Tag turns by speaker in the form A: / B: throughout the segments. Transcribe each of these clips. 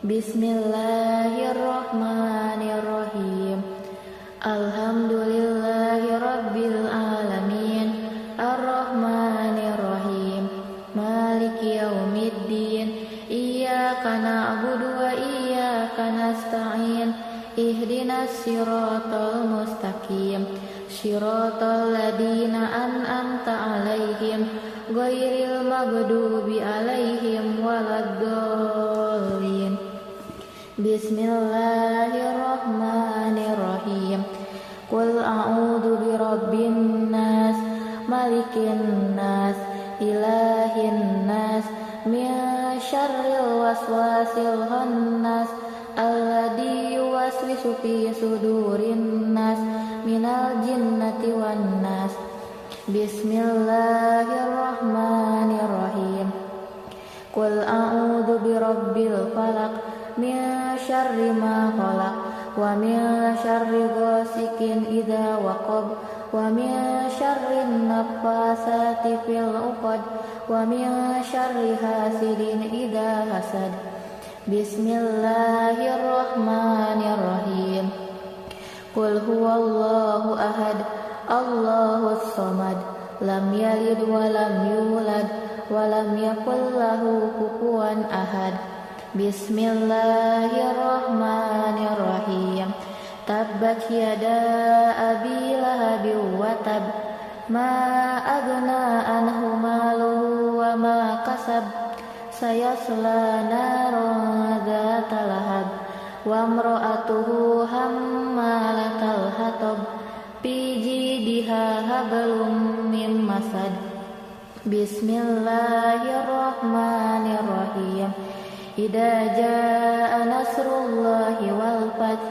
A: Bismillahirrahmanirrahim. Alhamdulillahi rabbil alamin. Ar-Rahmanir-Rahim. Maliki yaumiddin. Iyyaka na'budu wa iyyaka nasta'in. Ihdinas siratal mustaqim. Siratal ladzina an'amta 'alaihim ghairil maghdubi 'alaihim waladdallin. Bismillahirrahmanirrahim. Qul a'udzu birabbin nas, malikin nas, ilahin nas, min syarril waswasil khannas, alladzi yuwaswisu fi sudurin nas, minal jinnati wan nas. Bismillahirrahmanirrahim. Qul a'udzu birabbil falaq, min syarri ma khalaq, wa min syarri ghasikin idza waqab, wa min syarri naffasati fil 'uqad, wa min syarri hasidin idza hasad. Bismillahirrahmanirrahim. Qul huwallahu ahad, Allahus samad, lam yalid wa lam yulad wa lam yakul lahu kufuwan ahad. Bismillahirrahmanirrahim. Tabbat yada abi lahabin wa tab, ma aghna anhu maluhu wa ma kasab, sayasla naran dzata lahab, wa imra'atuhu hammalatal hatab, fi jidiha hablum min masad. Bismillahirrahmanirrahim. Idza jaa nasrullahi wal fath,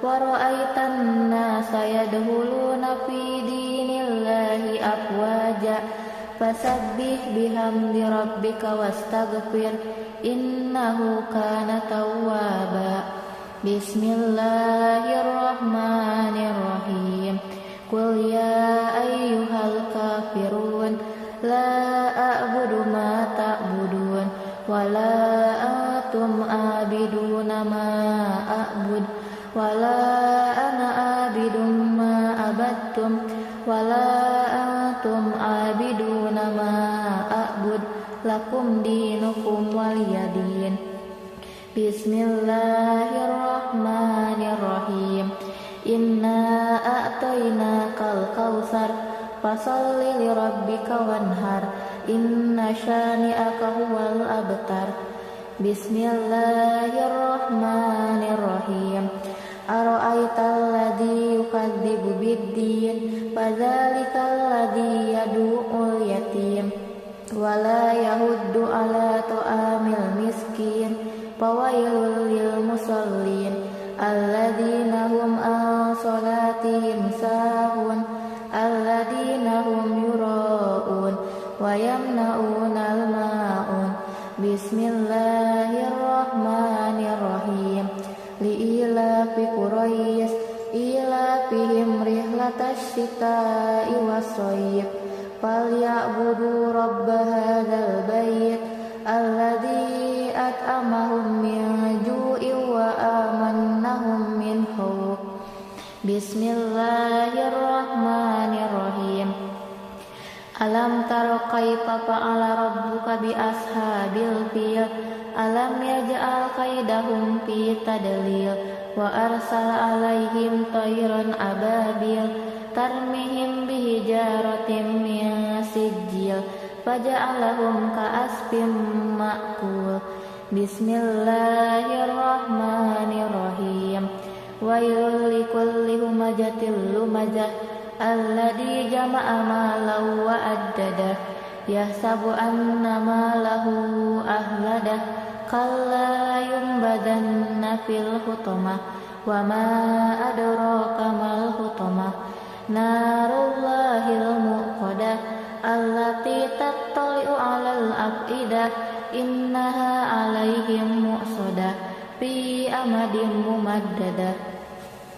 A: wa ra'aitan nasa yadkhuluna fi dinillahi afwaja, fasabbih bihamdi rabbika wastaghfir, innahu kana tawwaba. Bismillahirrahmanirrahim. Qul ya ayyuhal kafirun, la a'budu ma ta'budun, wa la antum abiduna ma a'bud, wa la ana abidun ma abattum, wa la antum abiduna ma a'bud, lakum dinukum waliyadin. Bismillahirrahmanirrahim. Inna a'tainakal kautsar, fasalli lirabbika wanhar, inna syani'aka huwal abtar. Bismillahirrahmanirrahim. Ara'aital ladzi yukadzibu biddin, fadzalikal ladzi yad'ul yatim, wa la yahuddu ala ta'amil miskin, fawailul lil musallin, alladzina hum an salatihim sahun, alladzina hum yura'un, wa yamna'unal ma'un. Bismillahirrahmanirrahim. Li'ilafi Quraisy, ilafihim rihlatash shita'i was-shayf, falyabudu rabb hadzal bait, alladzi at'amahum min ju'in wa amannahum min khawf. Bismillahirrahmanirrahim. Alam tara kaifa fa'ala rabbuka bi ashabil fil, alam yaj'al kaidahum fi tadlil, wa arsala alaihim tayran ababil, tarmihim bihijaratin min sijil, faja'alahum ka'asfin ma'kul. Bismillahirrahmanirrahim. Wailul likulli humazatil lumazah, alladzi jama'a malan wa addadah, yahsabu anna malahu ahladah, kalla yunbadanna fil hutamah, wa ma adraka mal hutamah, narullahil muqadah, allati tattali'u 'alal afidah, innaha 'alaihim mu'sadah, fi amadin mumaddadah.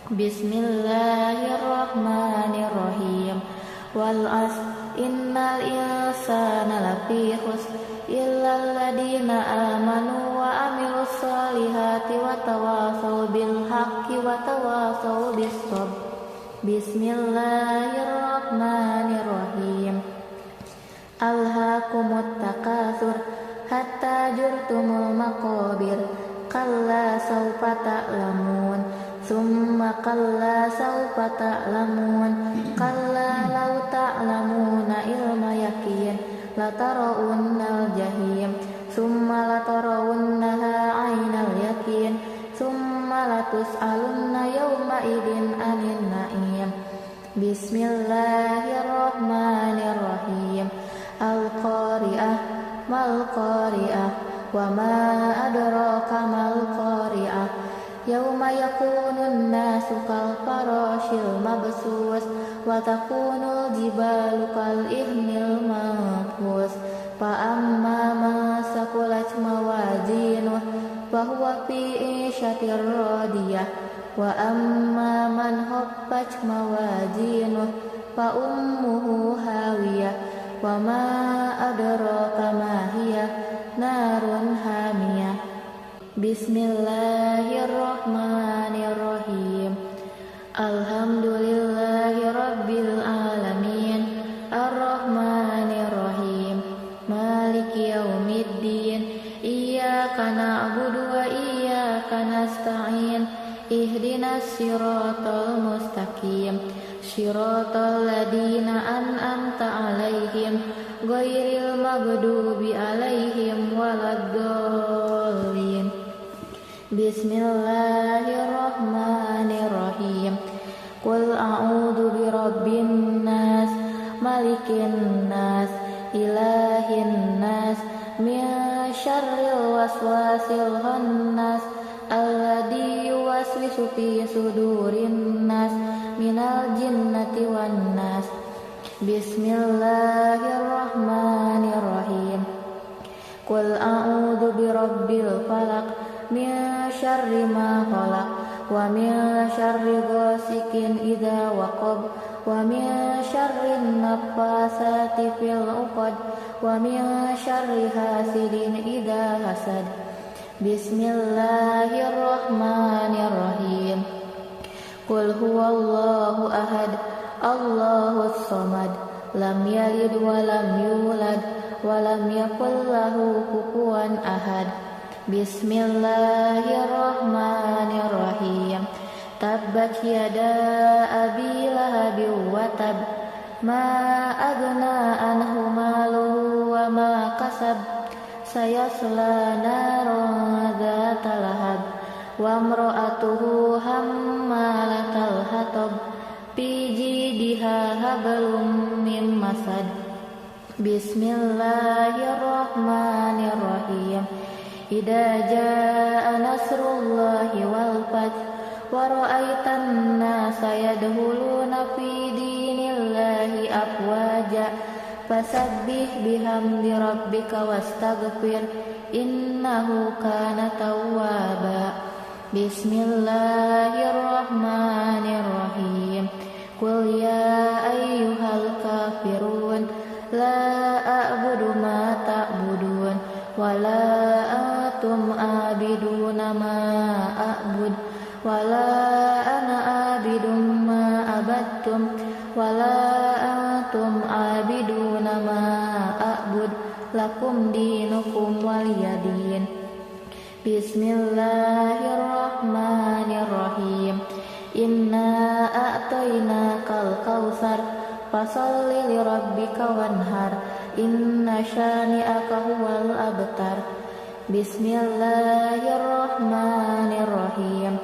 A: Bismillahirrahmanirrahim. Wal 'asr, innal insana lafi khusr, illal ladina amanu wa amilus solihati wa tawasaw bil haqqi wa tawasaw bis sabr. Bismillahirrahmanirrahim. Alhaakumut takatsur hatta zurtumul maqabir. Kalla sawfa ta'lamun, summa kalla sawfa ta'lamun, kalla law ta'lamuna ilma yaqin, latarawunnal jahim, summa latarawunnaha 'ainal yaqin, summa latus'alunna yawma idin 'anil na'im. Bismillahirrahmanirrahim. Al-qari'ah mal qari'ah wa ma adraka mal qari'ah. Yauma yakunun nasu kal farashil mabsus wa takunul jibalu kal ihnil manfus. Fa amma man saqulat mawazinuh fa huwa fi 'ishatir radiyah wa amma man khaffat mawazinuh fa ummuhu hawiyah wa ma adraka ma hiya narun hamiyah. Bismillahirrahmanirrahim. Alhamdulillahi rabbil alamin, arrahmanirrahim, maliki yaumiddin, iyyaka na'budu wa iyyaka nasta'in, ihdinas siratal mustaqim, siratal ladina an'amta 'alaihim ghairil maghdubi 'alaihim waladdallin. Bismillahirrahmanirrahim. Qul a'udzu birabbin nas, malikin nas, ilahin nas, min syarril waswasil khannas, alladzi yuwaswisu fi sudurin nas, minal jinnati wan nas. Bismillahirrahmanirrahim. Qul a'udzu birabbil falaq, min syarri ma khalaq, wa min syarri ghasikin idza waqab, wa min syarri naffasati fil 'uqad, wa min syarri hasidin idza hasad. Bismillahirrahmanirrahim. Qul huwallahu ahad, Allahus samad, lam yalid wa lam yulad wa lam yakul lahu kufuwan ahad. Bismillahirrahmanirrahim. Tabbat yada abi lahabin wa tab, ma aghna anhu maluhu wa ma kasab, sayasla naran dzata lahab, wa imra'atuhu hammalatal hatab, fi jidiha hablum min masad. Bismillahirrahmanirrahim. Idza jaa nasrullahi wal fath wa ra'aitan nasa yadkhuluna fi dinillahi afwaja fasabbih bihamdi rabbika wastaghfir innahu kana tawwaba. Bismillahirrahmanirrahim. Qul ya ayyuhal kafirun la a'budu ma ta'budun wa la antum abiduna ma a'bud wa la ana abidum ma abattum wa la antum abiduna ma a'bud lakum dinukum waliyadin. Bismillahirrahmanirrahim. Inna a'tainakal kautsar fasalli li rabbika wanhar, inna syani'aka huwal abtar. Bismillahirrahmanirrahim.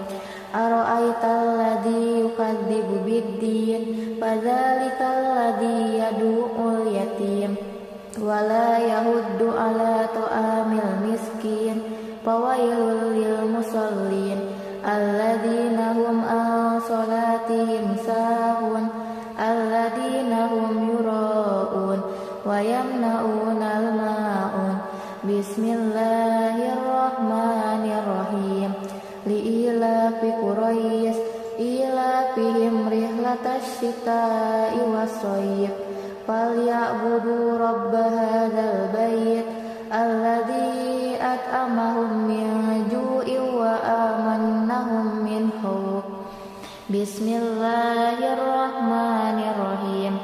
A: Ara'aital ladzi yukadzibu biddin, fadzalikal ladzi yad'ul yatim wa la yahuddu ala ta'amil miskin, fawailul lil musallin alladzina hum an salatihim sahun, alladzina hum yura'un wa yamna'unal ma'un. Bismillahirrahmanirrahim. Li'ilafi Quraisy ilafihim rihlatash shita'i was-shayf, falyabudu rabb hadzal bait alladzi at'amahum min ju'in wa amanahum min khauf. Bismillahirrahmanirrahim.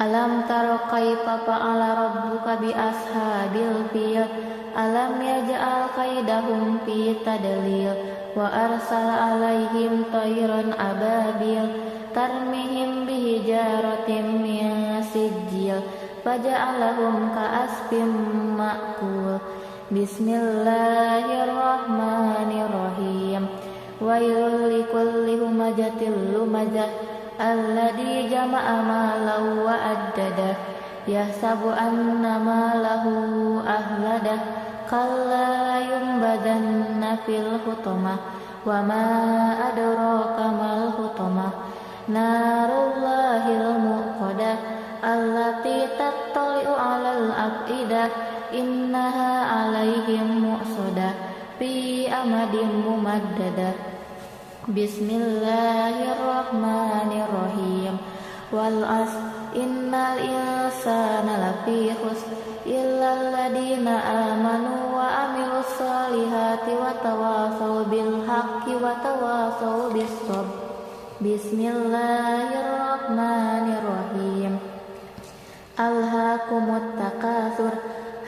A: Alam taro kaifa fa'ala rabbuka bi ashabil fil. Alam yaj'al kaidahum fi tadlil wa arsala alaihim tayran ababil tarmihim bihijaratin min sijil faja'alahum ka'asfin ma'kul. Bismillahirrahmanirrahim. Wailul likulli humajatil lumajah alladzi jama'a malan wa addadah yahsabu anna malahu ahladah kalla yumbadanna fil hutamah wa ma adraka mal hutamah narullahil muqadah allati tattali'u 'alal afidah innaha 'alaihim mu'sadah fi amadin mumaddadah. Bismillahirrahmanirrahim. Wal 'asr innal insana lafi khusr illal ladzina amanu wa amilus solihati wa tawasaw bil haqqi wa tawasaw bis sabr. Bismillahirrahmanirrahim. Alhaakumut takatsur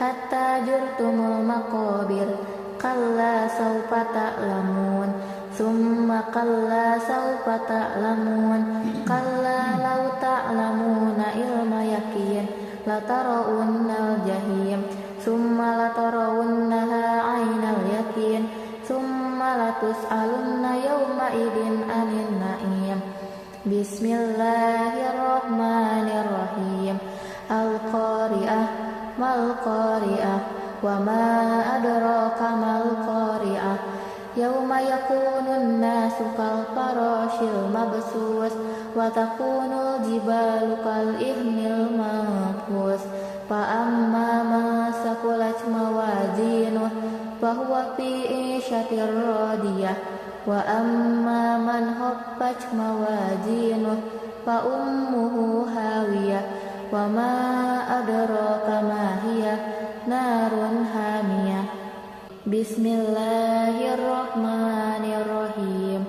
A: hatta zurtumul maqabir kalla sawfa ta'lamun summa kalla sawfa ta'lamun kalla law ta'lamuna ilma yaqin latarawunnal jahim summa latarawunnaha 'ainal yaqin summa latus'alunna yawma idin 'anil na'im. Bismillahirrahmanirrahim. Al-qari'ah mal qari'ah wa ma adraka mal qari'ah yauma yakunun nasu kal farashil mabsus wa takunul jibalu kal ihnil manfus fa amma man saqulat mawazinuh fa huwa fi 'ishatir radiyah wa amma man khaffat mawazinuh fa ummuhu hawiyah wa ma adraka ma hiya narun hamiyah. Bismillahirrahmanirrahim.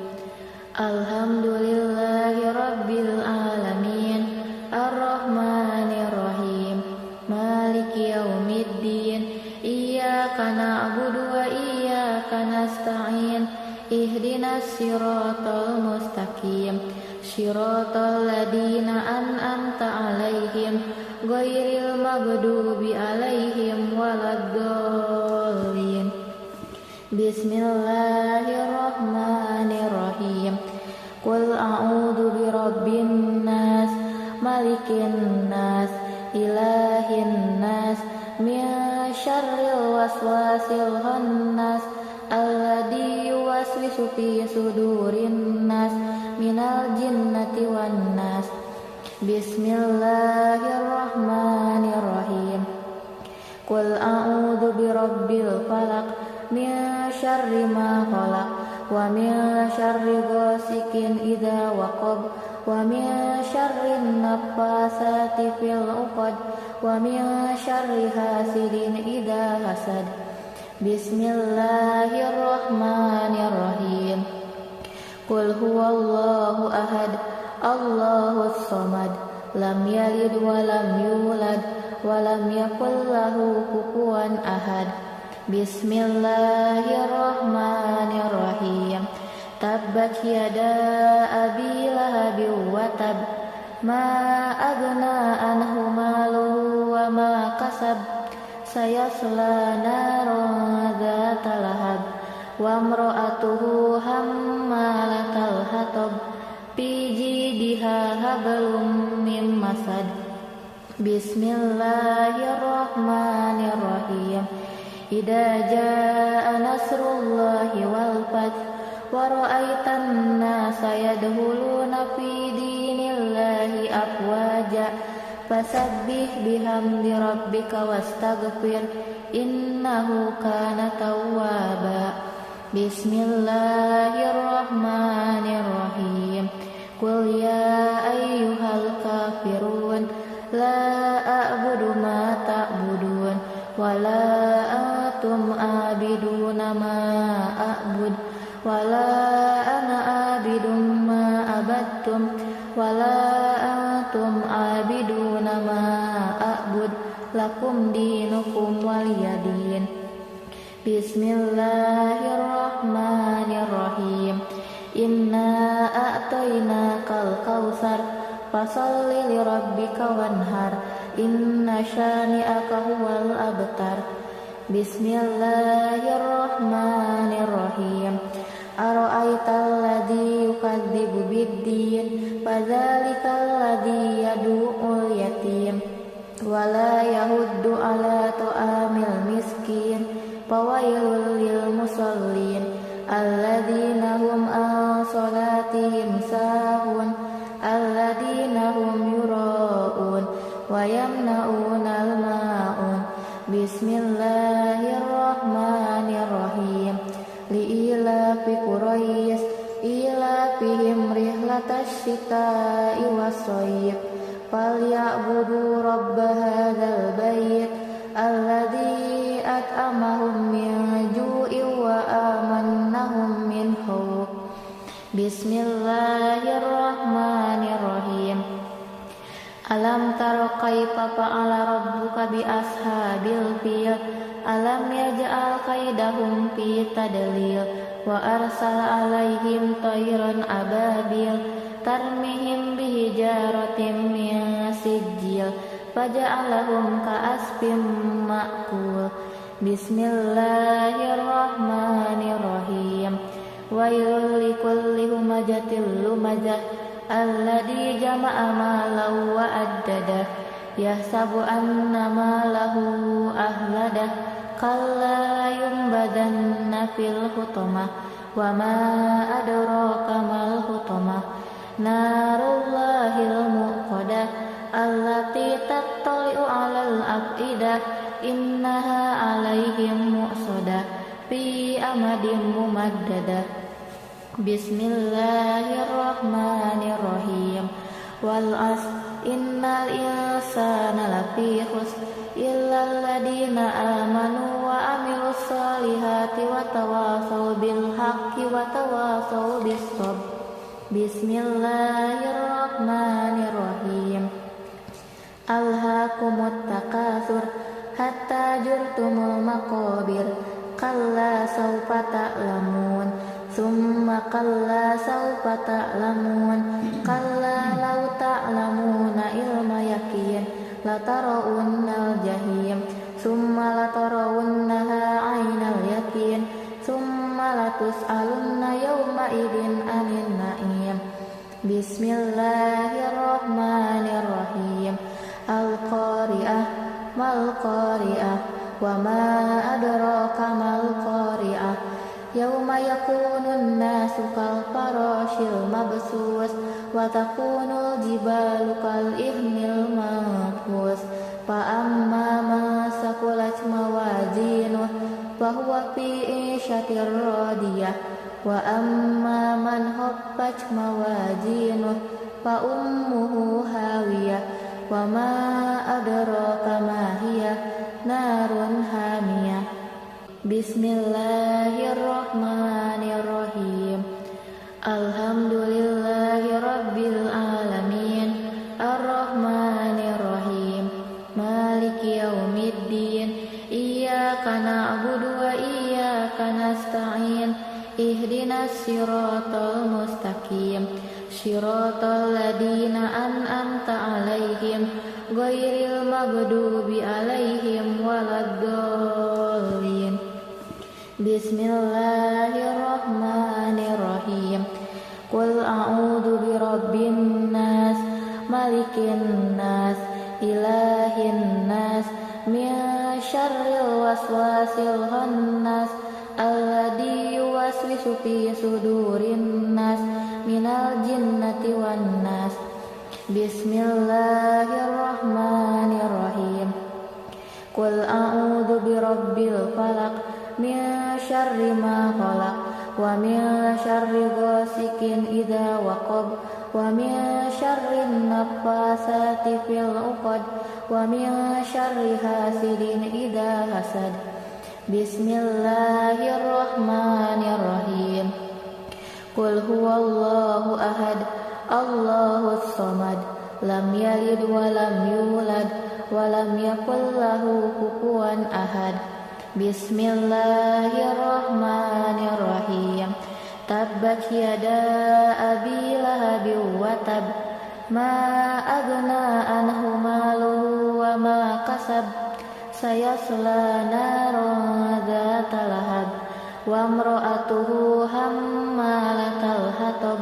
A: Alhamdulillahi rabbil alamin arrahmanirrahim maliki yaumiddin iyyaka na'budu wa iyyaka nasta'in ihdinas siratal mustaqim siratal ladzina an'amta 'alaihim ghairil maghdubi 'alaihim waladdallin. Bismillahirrahmanirrahim. Qul a'udzu birabbin nas malikin nas ilahin nas min syarril waswasil khannas alladzi yuwaswisu fi sudurin nas minal jinnati wan nas. Bismillahirrahmanirrahim. Qul a'udzu birabbil falaq min syarri ma khalaq wa min syarri ghasikin idza waqab wa min syarri naffasati fil 'uqad wa min syarri hasidin idza hasad. Bismillahirrahmanirrahim. Qul huwallahu ahad Allahus samad lam yalid wa lam yulad wa lam yakul lahu kufuwan ahad. Bismillahirrahmanirrahim. Tabbat yada abi lahabin wa tab ma aghna anhu maluhu wa ma kasab sayasla naran dzata lahab wa imra'atuhu hammalatal hatab fi jidha hablum mim masad. Bismillahirrahmanirrahim. Idza jaa nasrullahi wal fath wa ra'aitan nasa yadkhuluna fi dinillahi afwaja fasabbih bihamdi rabbika wastaghfir innahu kana tawwaba. Bismillahirrahmanirrahim. Qul ya ayyuhal kafirun la a'budu ma ta'budun ولا أنتم عابدون ما أعبد ولا أنا عابد ما عبدتم ولا أنتم عابدون ما أعبد لكم دينكم ولي دين. بسم الله الرحمن الرحيم. إنا أعطيناك الكوثر فصل لربك وانهر إن شانئك هو الأبتر. بسم الله الرحمن الرحيم. أرأيت الذي يكذب بالدين فذلك الذي يدعو اليتيم ولا يحض على طعام المسكين فويل للمصلين الذين هم عن صلاتهم ساهون الذين هم يراءون ويمنعون الماعون. بسم الله الرحمن الرحيم. لإيلاف قريش إيلافهم رحلة الشتاء والصيف فليعبدوا رب هذا البيت الذي أطعمهم من جوع وآمنهم من خوف. بسم الله الرحمن الرحيم. Alam taro kaifa fa'ala rabbuka bi ashabil fil alam yaj'al kaidahum fi tadlil wa arsala alaihim tayran ababil tarmihim bihijaratin min sijil faja'alahum ka'asfin ma'kul. Bismillahirrahmanirrahim. Wailul likulli humajatil lumajah alladzi jama'a malan wa addadah yahsabu anna malahu ahladah kalla yumbadanna fil hutamah wa ma adraka mal hutamah narullahil muqadah allati tattali'u 'alal afidah innaha 'alaihim mu'sadah fi amadin mumaddadah. Bismillahirrahmanirrahim. Wal 'asr innal insana lafi khusr illal ladzina amanu wa amilus solihati wa tawasaw bil haqqi wa tawasaw bis sabr. Bismillahirrahmanirrahim. Alhaakumut takatsur hatta zurtumul maqabir kalla sawfa ta'lamun summa kalla sawfa ta'lamun kalla law ta'lamuna ilma yakin latarawunnal jahim summa latarawunnaha 'ainal yakin summa latus'alunna yawma idin 'anil na'im. Bismillahirrahmanirrahim. Al-qari'ah mal qari'ah wa ma adraka mal qari'ah yauma yakunun nasu kal farashil mabsus wa takunul jibalu kal ihnil manfus fa amma man saqulat mawazinuh fa huwa fi 'ishatir radiyah wa amma man khaffat mawazinuh fa ummuhu hawiyah wa ma adraka ma hiya narun hamiyah. Bismillahirrahmanirrahim. Alhamdulillahi rabbil alamin arrahmanirrahim maliki yaumiddin iyyaka na'budu wa iyyaka nasta'in ihdinas siratal mustaqim siratal ladzina an'amta 'alaihim ghairil maghdubi 'alaihim waladdallin. Bismillahirrahmanirrahim. Qul a'udzu birabbin nas malikin nas ilahin nas min syarril waswasil khannas alladzi yuwaswisu fi sudurin nas minal jinnati wan nas. Bismillahirrahmanirrahim. Qul a'udzu birabbil falaq min syarri ma khalaq wa min syarri ghasikin idza waqab ومن شر النفاثات في العقد ومن شر حاسد إذا حسد بسم الله الرحمن الرحيم قل هو الله أحد الله الصمد لم يلد ولم يولد ولم يكن له كفوا أحد بسم الله الرحمن الرحيم تبت يدا أبي لهب وتب ما أغنى عنه ماله وما كسب سيصلى نارا ذات لهب وامرأته حمالة الحطب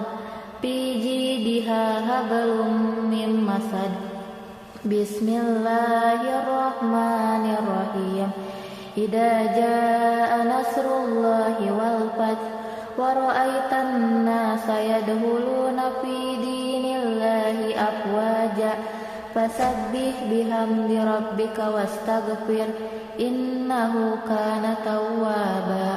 A: في جيدها حبل من مسد بسم الله الرحمن الرحيم إذا جاء نصر الله والفتح ورأيت الناس يدخلون في دين الله أفواجا فسبح بحمد ربك واستغفر إنه كان توابا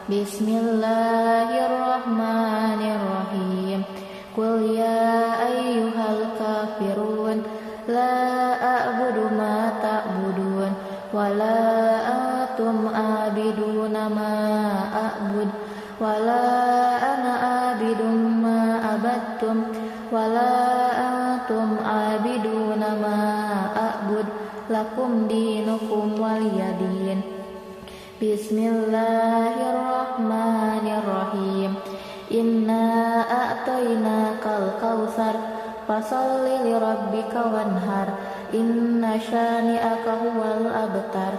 A: بسم الله الرحمن الرحيم قل يا أيها الكافرون لا أعبد ما تعبدون ولا أنتم عابدون ما أعبد ولا أنا عابد ما عبدتم ولا أنتم عابدون ما أعبد لكم دينكم ولي دين بسم الله الرحمن الرحيم إنا أعطيناك الكوثر فصل لربك وانهر إن شانئك هو الأبتر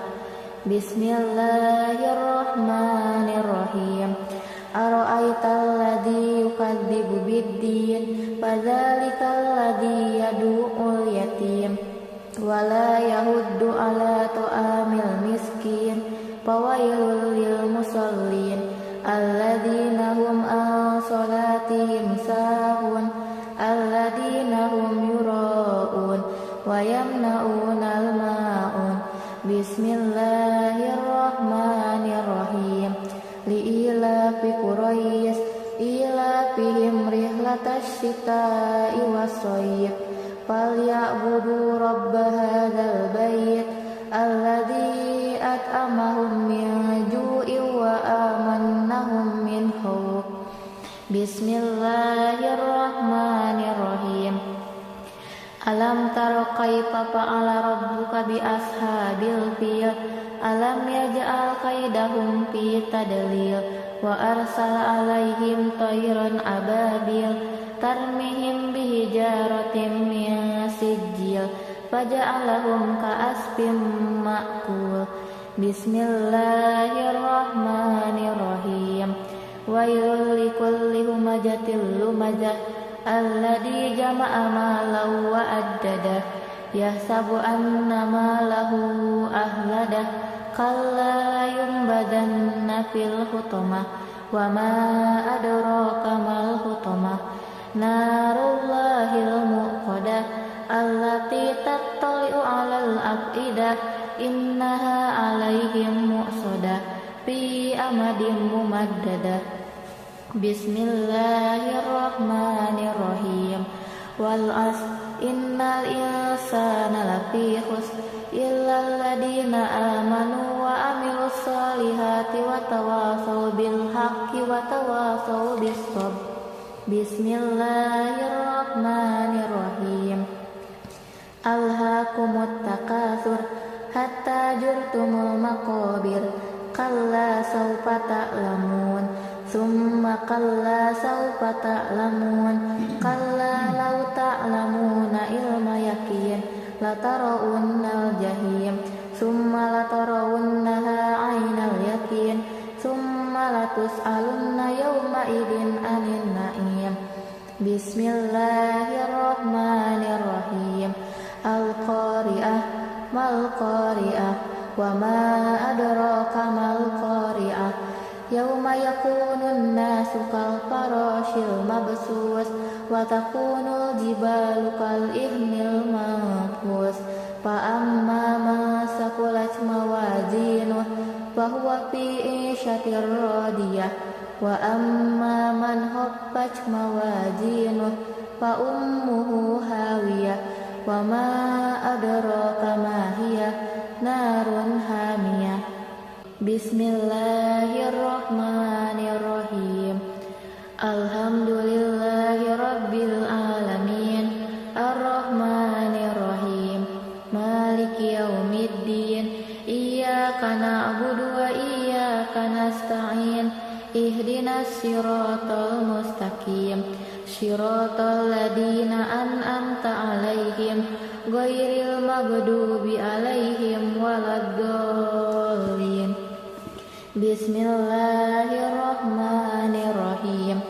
A: بسم الله الرحمن الرحيم أرأيت الذي يكذب بالدين فذلك الذي يدعو اليتيم ولا يهد على طعام المسكين فويل للمصلين الذين هم عن صلاتهم ساهون الذين هم يراءون ويمنعون الماعون بسم الله الرحمن الرحيم لإيلاف قريش إيلافهم رحلة الشتاء والصيف فليعبدوا رب هذا البيت الذي أطعمهم من جوع وآمنهم من خوف بسم الله الرحمن الرحيم ألم تر كيف فعل ربك بأصحاب الفيل ألم يجعل كيدهم في تضليل وأرسل عليهم طيرا أبابيل ترميهم بحجارة من سجيل فجعلهم كعصف مأكول بسم الله الرحمن الرحيم ويل لكل همزة لمزة الذي جمع مالا وعدده يحسب أن ماله أخلده كلا لينبذن في الحطمة وما أدراك ما الحطمة نار الله الموقدة التي تطلع على الأفئدة إنها عليهم مؤصدة في أمد ممددة بسم الله الرحمن الرحيم والعصر إن الإنسان لفي خسر إلا الذين آمنوا وعملوا الصالحات وتواصوا بالحق وتواصوا بالصبر بسم الله الرحمن الرحيم ألهاكم التكاثر حتى زرتم المقابر كلا سوف تعلمون ثم كلا سوف تعلمون كلا لو تعلمون علم يقين لترون الجحيم ثم لترونها عين اليقين ثم لتسألن يومئذ عن النعيم بسم الله الرحمن الرحيم القارئة ما القارئة وما أدراك ما القارئة يوم يكون الناس كالفراش المبثوث وتكون الجبال كالإهن المنفوش فأما من ثقلت موازينه فهو في عيشة راضية وأما من خفت موازينه fa ummuhu hawiyah wa ma adraka ma hiya narun hamiyah. Bismillahirrahmanirrahim. Alhamdulillahi rabbil alamin, arrahmanirrahim, maliki yaumiddin, iyyaka na'budu wa iyyaka nasta'in, ihdinas siratal mustaqim, siratal ladzina an'amta 'alaihim ghairil maghdubi 'alaihim waladdallin. Bismillahirrahmanirrahim.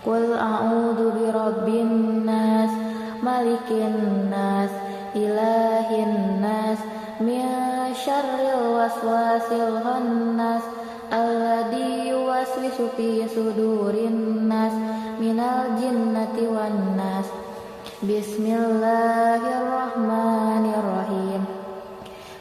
A: Qul a'udzu birabbin nas, malikin nas, ilahin nas, min syarril waswasil khannas, alladzi yuwaswisu fi sudurin nas, minal jinnati wan nas. Bismillahirrahmanirrahim.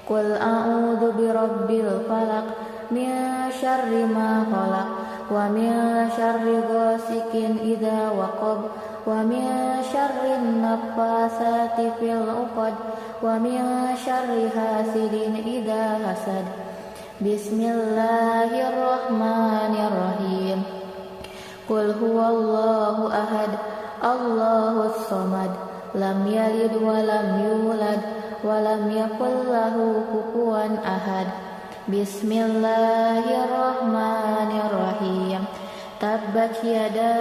A: Qul a'udzu birabbil falaq, min syarri ma khalaq, wa min syarri ghasikin idza waqab, wa min syarri naffasati fil 'uqad, wa min syarri hasidin idza hasad. Bismillahirrahmanirrahim. Qul huwallahu ahad, Allahus samad, lam yalid wa lam yulad wa lam yakul lahu kufuwan ahad. Bismillahirrahmanirrahim. Tabbat yada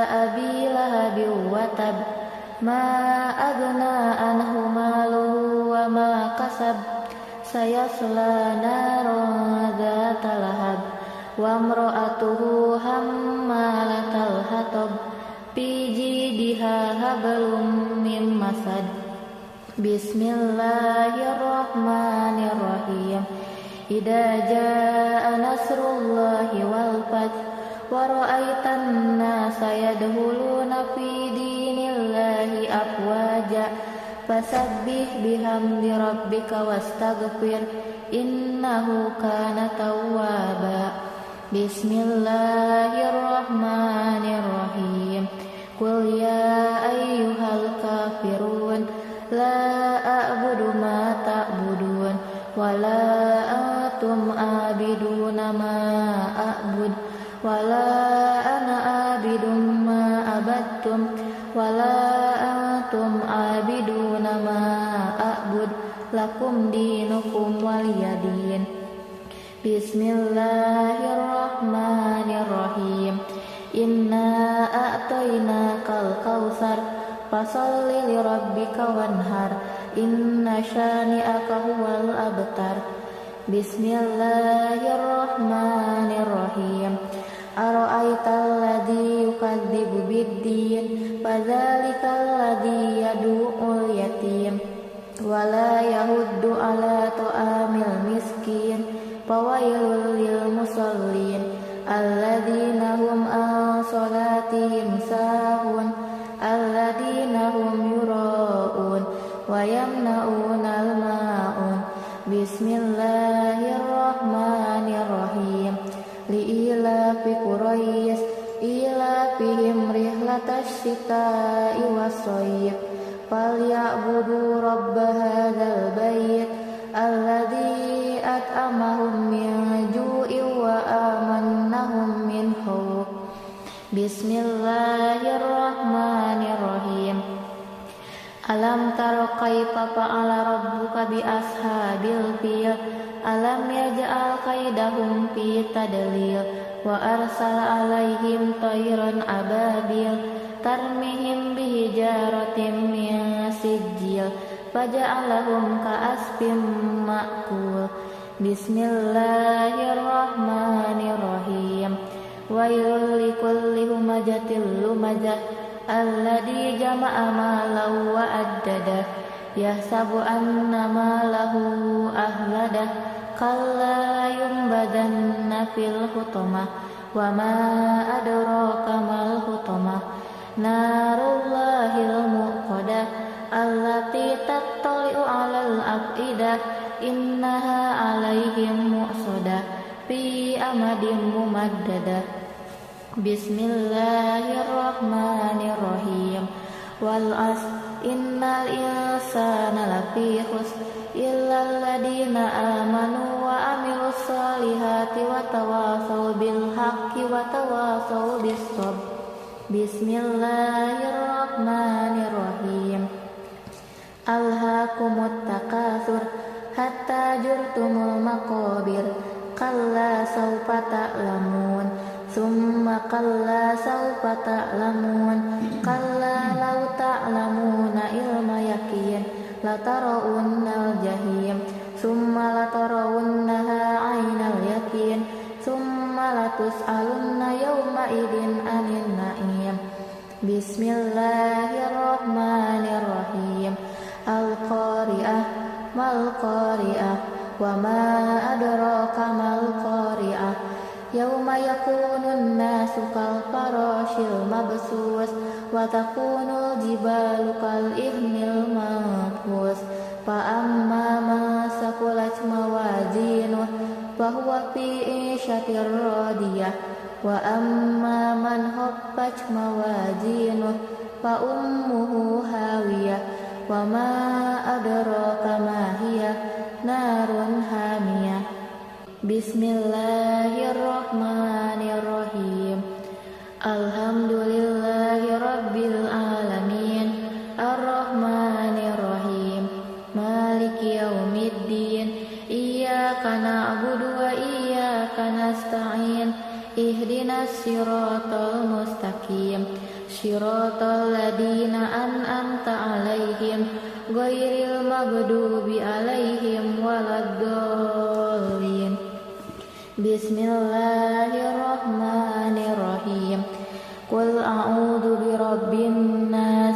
A: abi lahabin wa tab, ma aghna anhu maluhu wa ma kasab, sayasla naran dzata lahab, wa imra'atuhu hammalatal hatab, fi jidiha hablum min masad. Bismillahirrahmanirrahim. Idza jaa nasrullahi wal fath, wa ra'aitan nasa yadkhuluna fi dinillahi afwaja, fasabbih bihamdi rabbika wastaghfir, innahu kana tawwaba. Bismillahirrahmanirrahim. Qul ya ayyuhal kafirun, la a'budu ma ta'budun, wa la antum abiduna ma a'bud, wa la ana abidun ma abattum, wa la antum abiduna ma a'bud, lakum dinukum waliyadin. Bismillahirrahmanirrahim. Inna a'tainakal kautsar, fasalli lirabbika wanhar, inna syani'aka huwal abtar. Bismillahirrahmanirrahim. Ara'aital ladzi yukadzibu biddin, fadzalikal ladzi yad'ul yatim, wa la yahuddu ala ta'amil miskin, fawailul lil musallin, alladzina hum an salatihim sahun, alladzina hum yura'un wa yamna'unal ma'un. Bismillahirrahmanirrahim. Li'ilafi Quraisy, ilafihim rihlatash shita'i was-shayf, falya'budu rabb hadzal bait, alladzi at'amahum min ju'in wa amannahum min khawf. Bismillahirrahmanirrahim. Alam tara kaifa fa'ala rabbuka bi ashabil fil, alam yaj'al kaidahum fi tadlil, wa arsala alaihim tayran ababil, tarmihim bihijaratin min sijil, faja'alahum ka'asfin ma'kul. Bismillahirrahmanirrahim. Wailul likulli humazatil lumazah, alladzi jama'a malan wa addadah, yahsabu anna malahu ahladah, kalla yunbadanna fil hutamah, wa ma adraka mal hutamah, narullahil muqadah, allati tattali'u 'alal afidah, innaha 'alaihim mu'sadah, fi amadin mumaddadah. Bismillahirrahmanirrahim. wal 'ashr innal insana lafi khusr illal ladzina amanu wa 'amilus solihati wa tawassaw bil haqqi wa tawassaw bis sabr. Bismillahirrahmanirrahim. Alhaakumut takatsur hatta zurtumul maqabir kalla sawfa ta'lamun summa kalla sawfa ta'lamun kalla law ta'lamuna ilma yaqin latarawunnal jahim summa latarawunnaha 'ainal yaqin summa latus'alunna yawma idzin 'anil na'im. Bismillahirrahmanirrahim. Al-Qari'ah mal-Qari'ah wa ma adraka mal-Qari'ah yauma yakunun nasu kal farashil mabsus wa takunul jibalu kal ihnil manfus fa amma man saqulat mawazinuh fa huwa fi 'ishatir radiyah wa amma man khaffat mawazinuh fa ummuhu hawiyah wa ma adraka ma hiya narun hamiyah. Bismillahirrahmanirrahim. Alhamdulillahi rabbil alamin arrahmanirrahim maliki yaumiddin iyyaka na'budu wa iyyaka nasta'in ihdinas siratal mustaqim siratal ladzina an'amta 'alaihim ghairil maghdubi 'alaihim waladdallin. Bismillahirrahmanirrahim. Qul a'udzu birabbin nas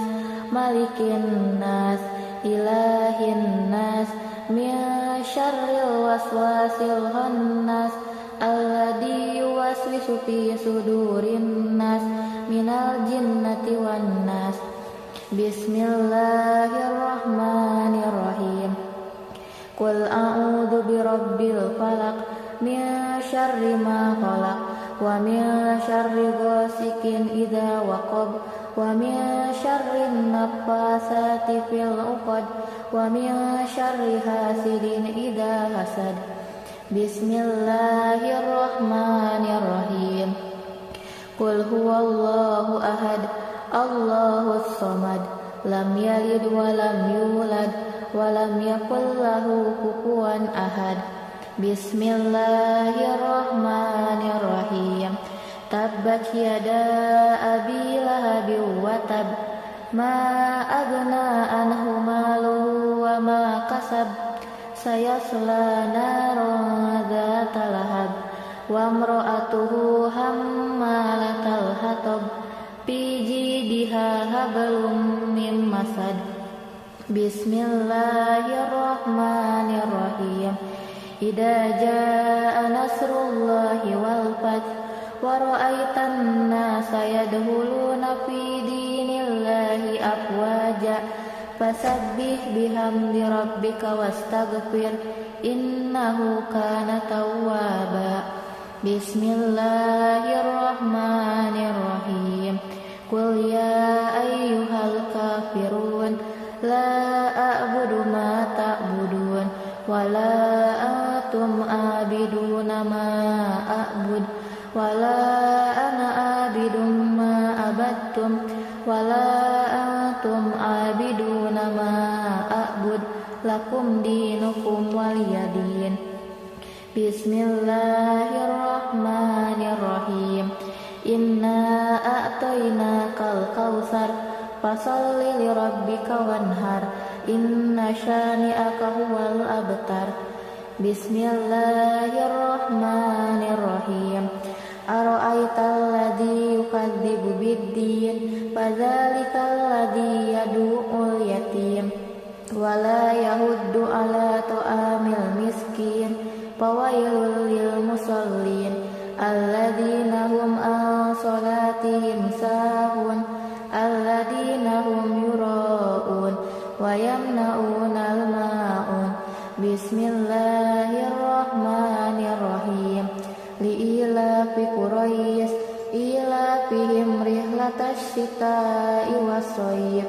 A: malikin nas ilahin nas min syarril waswasil khannas alladzi yuwaswisu fi sudurin nas minal jinnati wan nas. Bismillahirrahmanirrahim. Qul a'udzu birabbil falaq min syarri ma khalaq wa min syarri ghasikin idza waqab wa min syarri naffasati fil 'uqad wa min syarri hasidin idza hasad. Bismillahirrahmanirrahim. Qul huwallahu ahad Allahus samad lam yalid wa lam yulad wa lam yakul lahu kufuwan ahad. Bismillahirrahmanirrahim. Tabbat yada abi lahabin wa tab ma aghna anhu maluhu wa ma kasab sayasla naran dzata lahab wa imra'atuhu hammalatal hatab fi jidiha hablum min masad. Bismillahirrahmanirrahim. Idza jaa nasrullahi wal fath wa ra'aitan nasa yadkhuluna fi dinillahi afwaja fasabbih bihamdi rabbika wastaghfir innahu kana tawwaba. Bismillahirrahmanirrahim. Qul ya ayyuhal kafirun la a'budu ma ta'budun wa la antum abiduna ma a'bud wa la ana abidum ma abattum wa la antum abiduna ma a'bud lakum dinukum waliyadin. Bismillahirrahmanirrahim. Inna a'tainakal kautsar fasalli lirabbika wanhar inna syani'aka huwal abtar. Bismillahirrahmanirrahim. Ara'aital ladzi yukadzibu biddin fadzalikal ladzi yad'ul yatim wa la yahuddu ala ta'amil miskin fawailul lil musallin alladzina hum an salatihim sahun alladzina hum yura'un wa yamna'unal ma'un. Bismillahirrahmanirrahim. Li'ilafi Quraisy ilafihim rihlatash shita'i was-shayb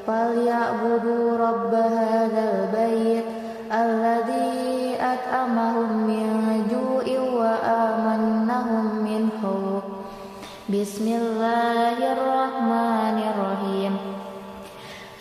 A: فليعبدوا رب هذا البيت الذي أطعمهم من جوع وآمنهم من خوف. بسم الله الرحمن الرحيم.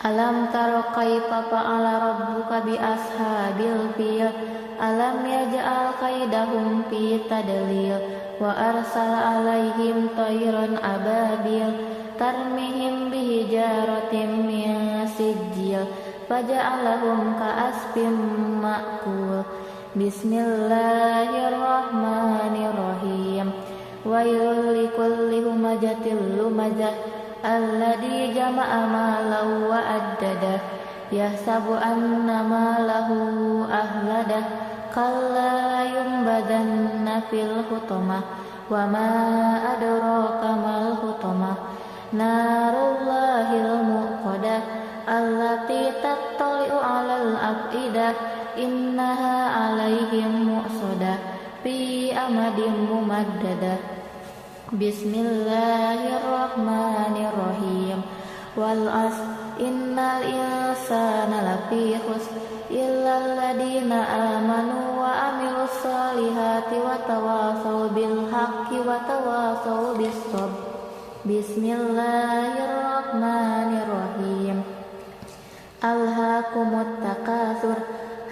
A: Alam taro kaifa fa'ala rabbuka bi ashabil fil. Alam yaj'al kaidahum fi tadlil. Wa arsala alaihim tayran ababil tarmihim bihijaratin min sijil faja'alahum ka'asfin ma'kul. Bismillahirrahmanirrahim. Wailul likulli humajatil lumazah alladzi jama'a malahu wa addadah yahsabu anna malahu ahladah kalla yumbadanna fil hutamah wa ma adraka mal hutamah narullahil muqadah allati tattali'u 'alal afidah innaha 'alaihim mu'sadah fi amadin mumaddadah. Bismillahirrahmanirrahim. Wal 'asr innal insana lafi khusr illal ladzina amanu wa 'amilus solihati wa tawasaw bil haqqi wa tawasaw bis sabr. Bismillahirrahmanirrahim. Alhaakumut takatsur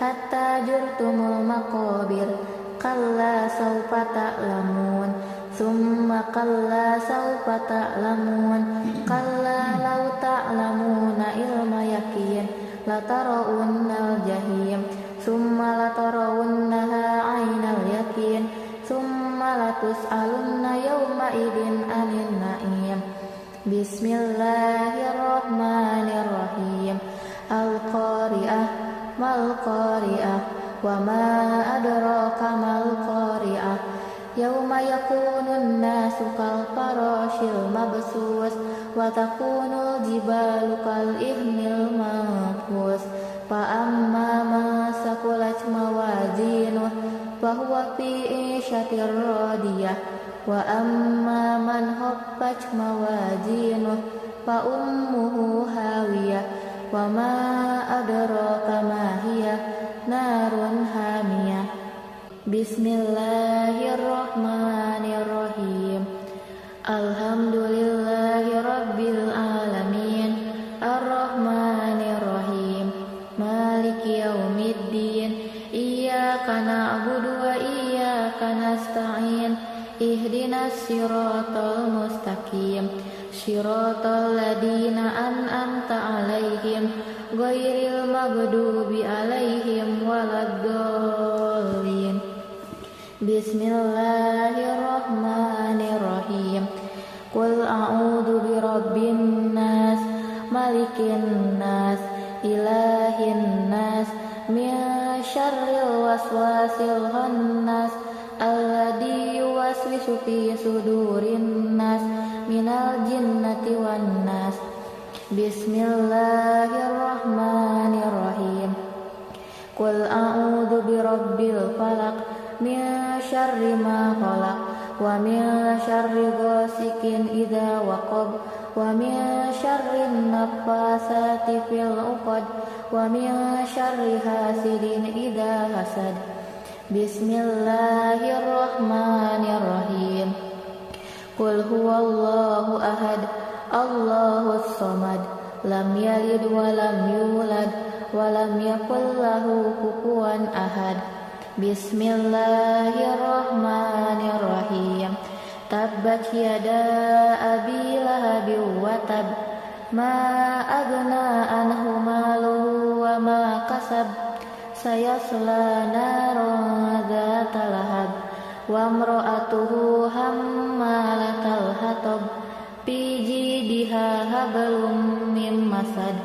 A: hatta zurtumul maqabir kalla sawfa ta'lamun summa kalla sawfa ta'lamun kalla law ta'lamuna ilma yaqin latarawunnal jahim summa latarawunnaha 'ainal yaqin summa latus'alunna yawma idin 'anil na'im. Bismillahirrahmanirrahim. Al-qari'ah mal qari'ah wa ma adraka mal qari'ah yauma yakunun nasu kal farashil mabsus wa takunul jibalu kal ihnil manfus fa amma man saqulat mawazinuh fa huwa fi 'ishatir radiyah wa amma man khaffat mawazinuh fa ummuhu hawiyah wa ma adraka ma hiya narun hamiyah. Bismillahirrahmanirrahim. Alhamdulillahi rabbil alamin arrahmanirrahim maliki yaumiddin iyyaka na'budu wa iyyaka nasta'in ihdinas siratal mustaqim siratal ladzina an'amta 'alaihim ghairil maghdubi 'alaihim waladdallin. Bismillahirrahmanirrahim. Qul a'udzu birabbin nas malikin nas ilahin nas min syarril waswasil khannas alladzi yuwaswisu fi sudurin nas minal jinnati wan nas. Bismillahirrahmanirrahim. Qul a'udzu birabbil falaq min syarri ma khalaq wa min syarri ghasikin idza waqab wa min syarri naffasati fil 'uqad wa min syarri hasidin idza hasad. Bismillahirrahmanirrahim. Qul huwallahu ahad Allahus samad lam yalid wa lam yulad wa lam yakul lahu kufuwan ahad. Bismillahirrahmanirrahim. Tabbat yada abi lahabin wa tab ma aghna anhu maluhu wa ma kasab sayasla naran dzata lahab wa imra'atuhu hammalatal hatab fi jidha hablum mim masad.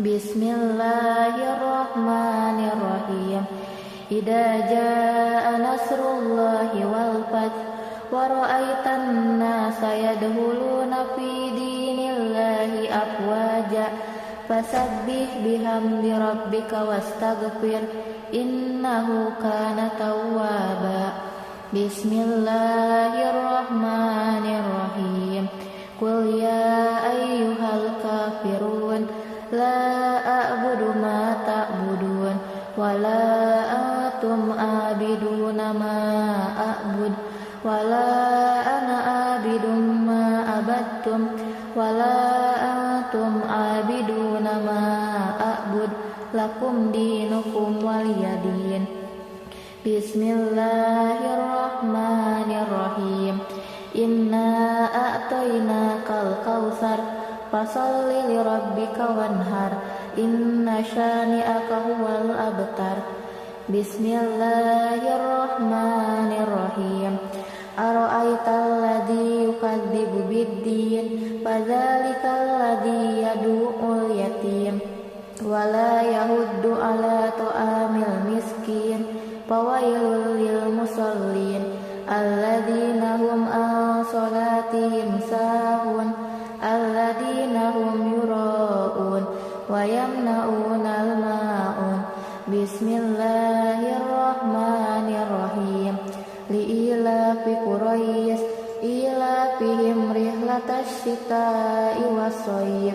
A: Bismillahirrahmanirrahim. Idza jaa nasrullahi wal fath wa ra'aitan nasa yadkhuluna fi dinillahi afwaja fasabbih bihamdi rabbika wastaghfir innahu kana tawwaba. Bismillahirrahmanirrahim. Qul ya ayyuhal kafirun عبدتم ولا أنتم عابدون ما أعبد لكم دينكم ولي دين بسم الله الرحمن الرحيم إنا أعطيناك الكوثر فصل لربك وانهر إن شانئك هو الأبتر بسم الله الرحمن الرحيم أرأيت الذي يكذب بالدين فذلك الذي يدعو اليتيم ولا يحض على طعام المسكين فويل للمصلين الذين هم عن صلاتهم ساهون الذين هم يراءون ويمنعون الماعون بسم الله الرحمن الرحيم لإيلاف قريش إيلافهم رحلة الشتاء والصيف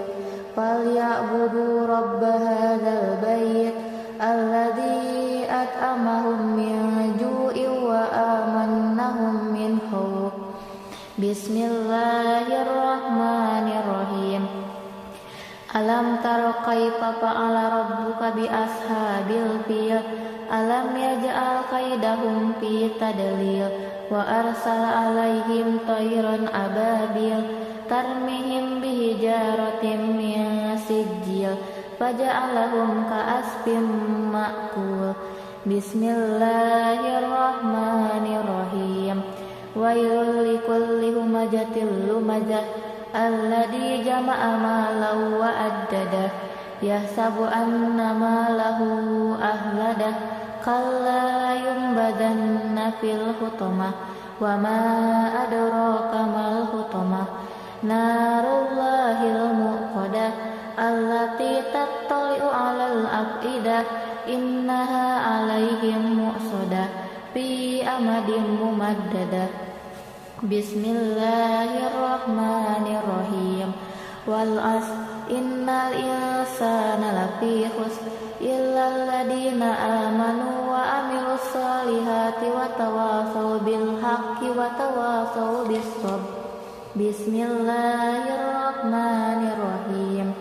A: فليعبدوا رب هذا البيت الذي أطعمهم من جوع وآمنهم من خوف بسم الله الرحمن الرحيم ألم تر كيف فعل ربك بأصحاب الفيل ألم يجعل كيدهم في تضليل وأرسل عليهم طيرا أبابيل ترميهم بحجارة من سجيل فجعلهم كعصف مأكول بسم الله الرحمن الرحيم ويل لكل همزة لمزة الذي جمع مالا وعدده يحسب أن ماله أخلده كلا لينبذن في الحطمة وما أدراك ما الحطمة نار الله الموقدة التي تطلع على الأفئدة إنها عليهم مؤصدة في أمد ممددة بسم الله الرحمن الرحيم والعصر إن الإنسان لفي خسر إلا الذين آمنوا وعملوا الصالحات وتواصوا بالحق وتواصوا بالصبر بسم الله الرحمن الرحيم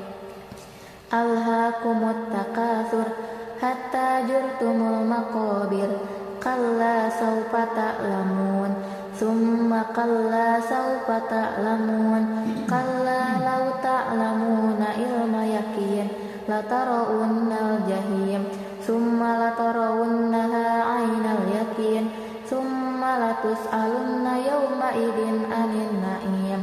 A: ألهاكم التكاثر حتى زرتم المقابر كلا سوف تعلمون ثم كلا سوف تعلمون كلا لو تعلمون علم يقين لترون الجحيم ثم لترونها عين اليقين ثم لتسألن يومئذ عن النعيم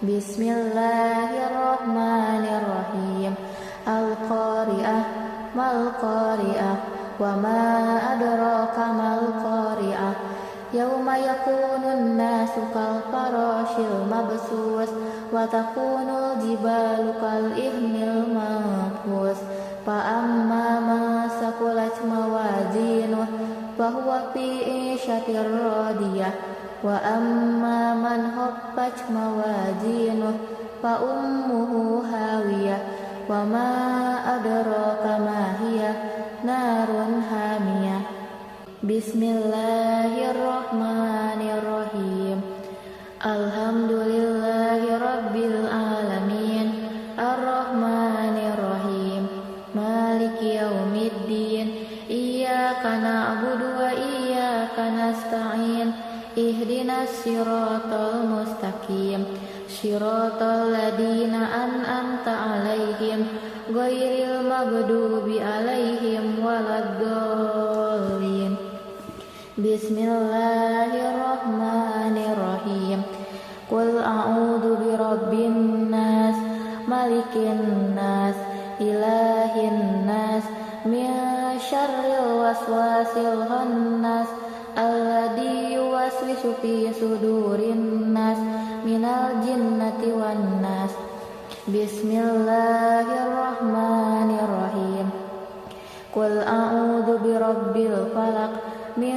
A: بسم الله الرحمن الرحيم القارئة ما القارئة وما أدراك ما القارئة يوم يكون الناس كالفراش المبثوث وتكون الجبال كالإهن المنفوش فأما من ثقلت موازينه فهو في عيشة راضية وأما من خفت موازينه فأمه هاوية وما أدراك ما هي نار حامية بسم الله الرحمن الرحيم الحمد لله رب العالمين الرحمن الرحيم مالك يوم الدين إياك نعبد وإياك نستعين اهدنا الصراط المستقيم صراط الذين أنعمت عليهم غير المغضوب عليهم ولا الضالين بسم الله الرحمن الرحيم قل أعوذ برب الناس ملك الناس إله الناس من شر الوسواس الخناس الذي يوسوس في صدور الناس من الجنة والناس بسم الله الرحمن الرحيم قل أعوذ برب الفلق من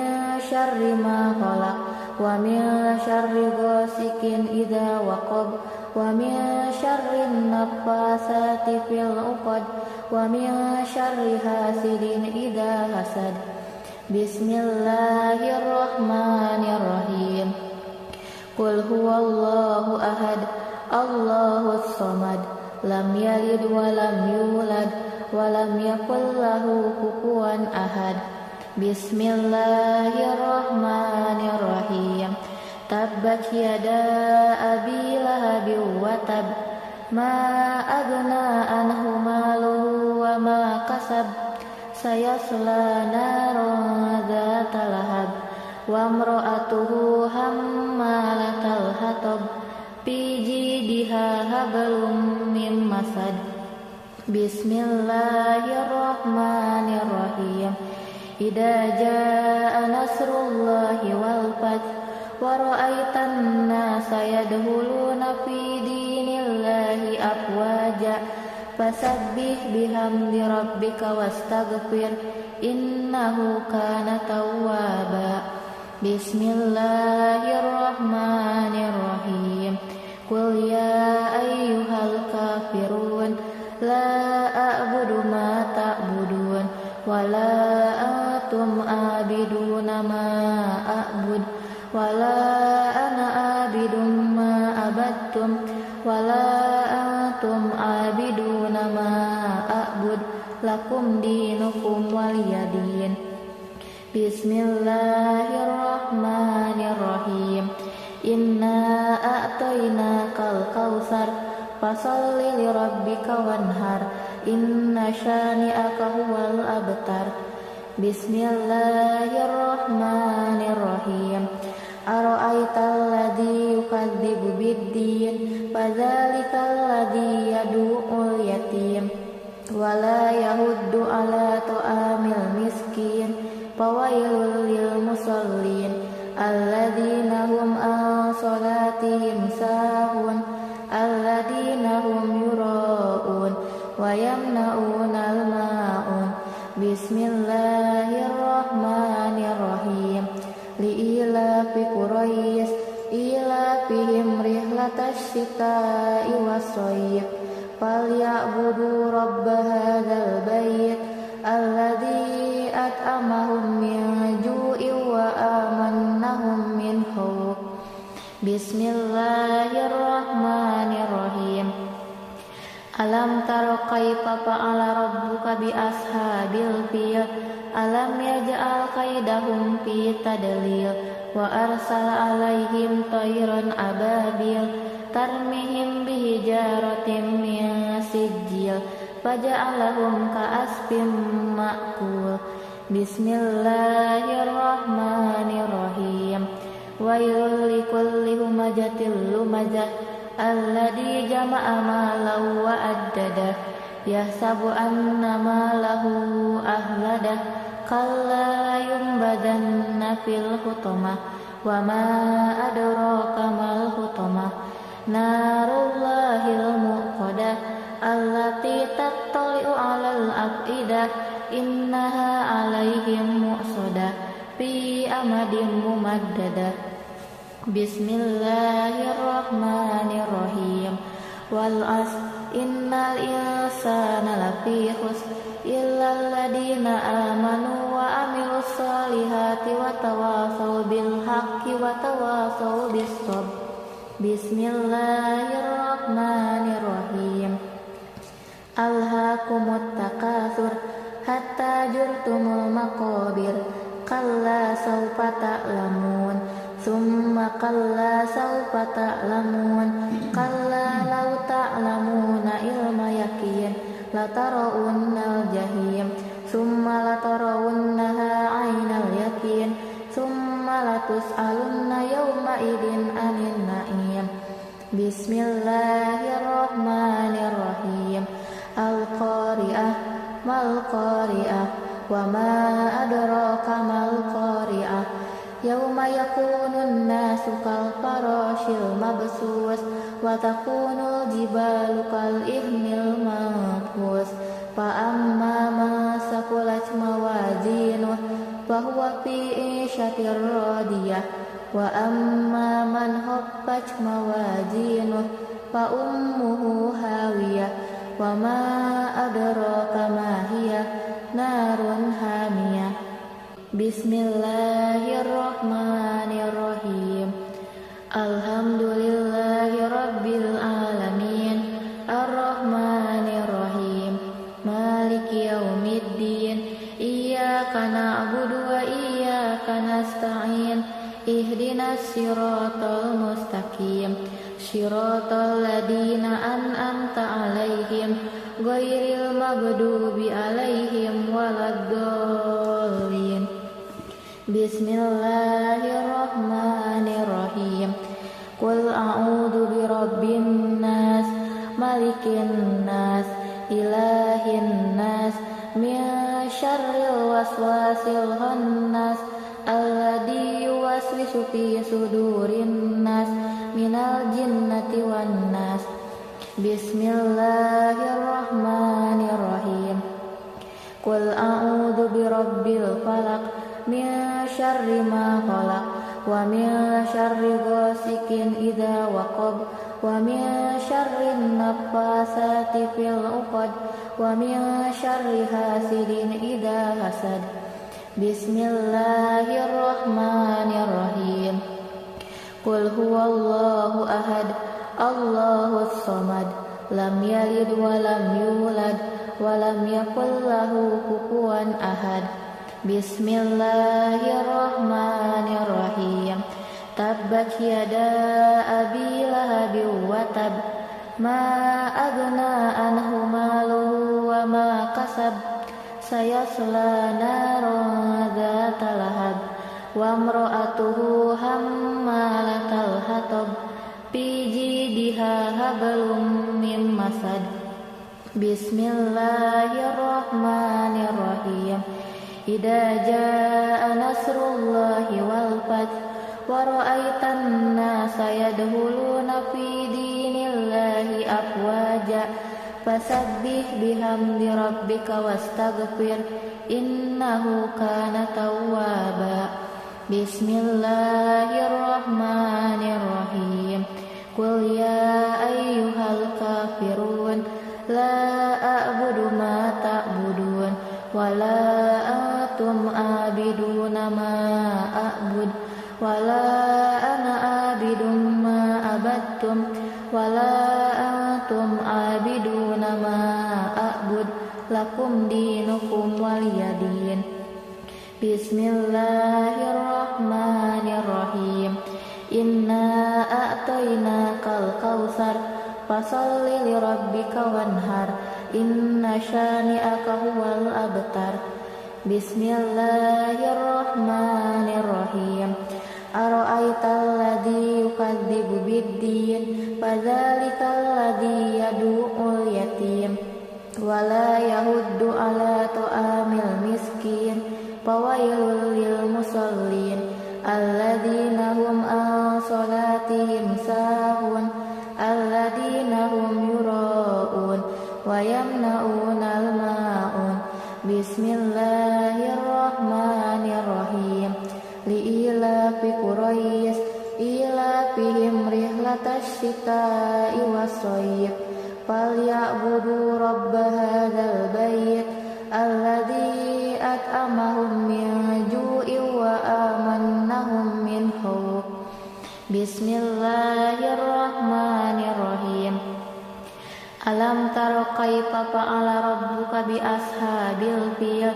A: شر ما خلق ومن شر غاسق إذا وقب ومن شر النفاثات في العقد ومن شر حاسد إذا حسد بسم الله الرحمن الرحيم قل هو الله أحد Allahus samad, lam yalid wa lam yulad wa lam yakul lahu kufuwan ahad. Bismillahirrahmanirrahim. Tabbat yada abi lahabin wa tab, ma agna anhu maluhu wa ma kasab, sayasla naran dzata lahab, wa imra'atuhu hammalatal hatab, fi jidiha hablum min masad. Bismillahirrahmanirrahim. Idza jaa nasrullahi wal fath, wa ra'aitan nasa yadkhuluna fi dinillahi afwaja, fasabbih bihamdi rabbika wastaghfir, innahu kana tawwaba. Bismillahirrahmanirrahim. Qul ya ayyuhal kafirun, la a'budu ma ta'budun, wa la antum abiduna ma a'bud, wa la ana abidun ma abattum, wa la antum abiduna ma a'bud, lakum dinukum waliyadin. Bismillahirrahmanirrahim. Inna a'tainakal kautsar, fasalli lirabbika wanhar, inna syani'aka huwal abtar. Bismillahirrahmanirrahim. Ara'aital ladzi yukadzibu biddin, fadzalikal ladzi yad'ul yatim, wa la yahuddu ala ta'amil miskin, fawailul lil musallin, alladzina hum an salatihim sahun, alladzina hum yura'un wa yamna'unal ma'un. Bismillahirrahmanirrahim. Li'ilafi Quraisy, ilafihim rihlatash shita'i was-shayf, falyabudu rabb hadzal bait, alladzi at'amahum min ju'in wa amannahum min khauf. Bismillahirrahmanirrahim. Alam tara kaifa fa'ala rabbuka bi ashabil fil, alam yaj'al kaidahum fi tadlil, wa arsala alaihim tayran ababil, tarmihim bihijaratin min sijil, faja'alahum ka'asfin ma'kul. Bismillahirrahmanirrahim. Wailul likulli humazatil lumazah, alladzi jama'a malan wa addadah, yahsabu anna malahu ahladah, kalla layunbadanna fil hutamah, wa ma adraka mal hutamah, narullahil muqadah, allati tattali'u 'alal afidah, innaha 'alaihim mu'sadah, fi amadin mumaddadah. Bismillahirrahmanirrahim. Wal 'asr, innal insana lafi khusr, illal ladzina amanu wa 'amilus solihati wa tawassaw bil haqqi wa tawassaw bis sabr. Bismillahirrahmanirrahim. Alhaakumut takatsur, hatta zurtumul maqabir, kalla sawfa ta'lamun, summa kalla sawfa ta'lamun, kalla law ta'lamuna ilma yaqin, latarawunnal jahim, summa latarawunnaha 'ainal yaqin, summa latus'alunna yawma idin 'anil na'im. Bismillahirrahmanirrahim. Al-qari'ah, mal qari'ah, wa ma adraka mal qari'ah, yauma yakunun nasu kal farashil mabsus, wa takunul jibalu kal ihnil manfus, fa amma man saqulat mawazinuh fa huwa fi 'ishatir radiyah, wa amma man khaffat mawazinuh fa ummuhu hawiyah, wa ma adraka ma hiya, narun hamiyah. Bismillahirrahmanirrahim. Alhamdulillahi rabbil alamin. siratal mustaqim siratal ladzina an'amta 'alaihim ghairil maghdubi 'alaihim waladdallin. Bismillahirrahmanirrahim. Qul a'udzu birabbin nas malikin nas ilahin nas min syarril waswasil khannas alladzi yuwaswisu fi sudurin nas minal jinnati wan nas. Bismillahirrahmanirrahim. Qul a'udzu birabbil falaq min syarri ma khalaq wa min syarri ghasikin idza waqab wa min syarri naffasati fil 'uqad wa min syarri hasidin idza hasad. Bismillahirrahmanirrahim. Qul huwallahu ahad Allahus samad lam yalid wa lam yulad wa lam yakul lahu kufuwan ahad. Bismillahirrahmanirrahim. Tabbat yada abi lahabin wa tab ma aghna anhu maluhu wa ma kasab sayasla naran dzata lahab wa imra'atuhu hammalatal hatab fi jidiha hablum min masad. Bismillahirrahmanirrahim. Idza jaa nasrullahi wal fath wa ra'aitan nasa yadkhuluna fi dinillahi afwaja fasabbih bihamdi rabbika wastaghfir innahu kana tawwaba. Bismillahirrahmanirrahim. Qul ya ayyuhal kafirun la a'budu ma ta'budun wa la antum abiduna ma a'bud wa la ana abidun ma abattum wa la antum abiduna ma a'bud lakum dinukum waliyadin. Bismillahirrahmanirrahim. Inna a'tainakal kautsar fasalli lirabbika wanhar inna syani'aka huwal abtar. Bismillahirrahmanirrahim. Ara'aital ladzi yukadzibu biddin fadzalikal ladzi yad'ul yatim wa la yahuddu ala ta'amil miskin fawailul lil musallin alladzina hum an salatihim sahun alladzina hum yura'un wa yamna'unal ma'un. Bismillahirrahmanirrahim. Li'ilafi Quraisy ilafihim rihlatash shita'i was-shayb falyabudu rabb hadzal bait alladzi at'amahum min ju'in wa amannahum min khauf. Bismillahirrahmanirrahim. Alam tara kaifa fa'ala rabbuka bi ashabil fil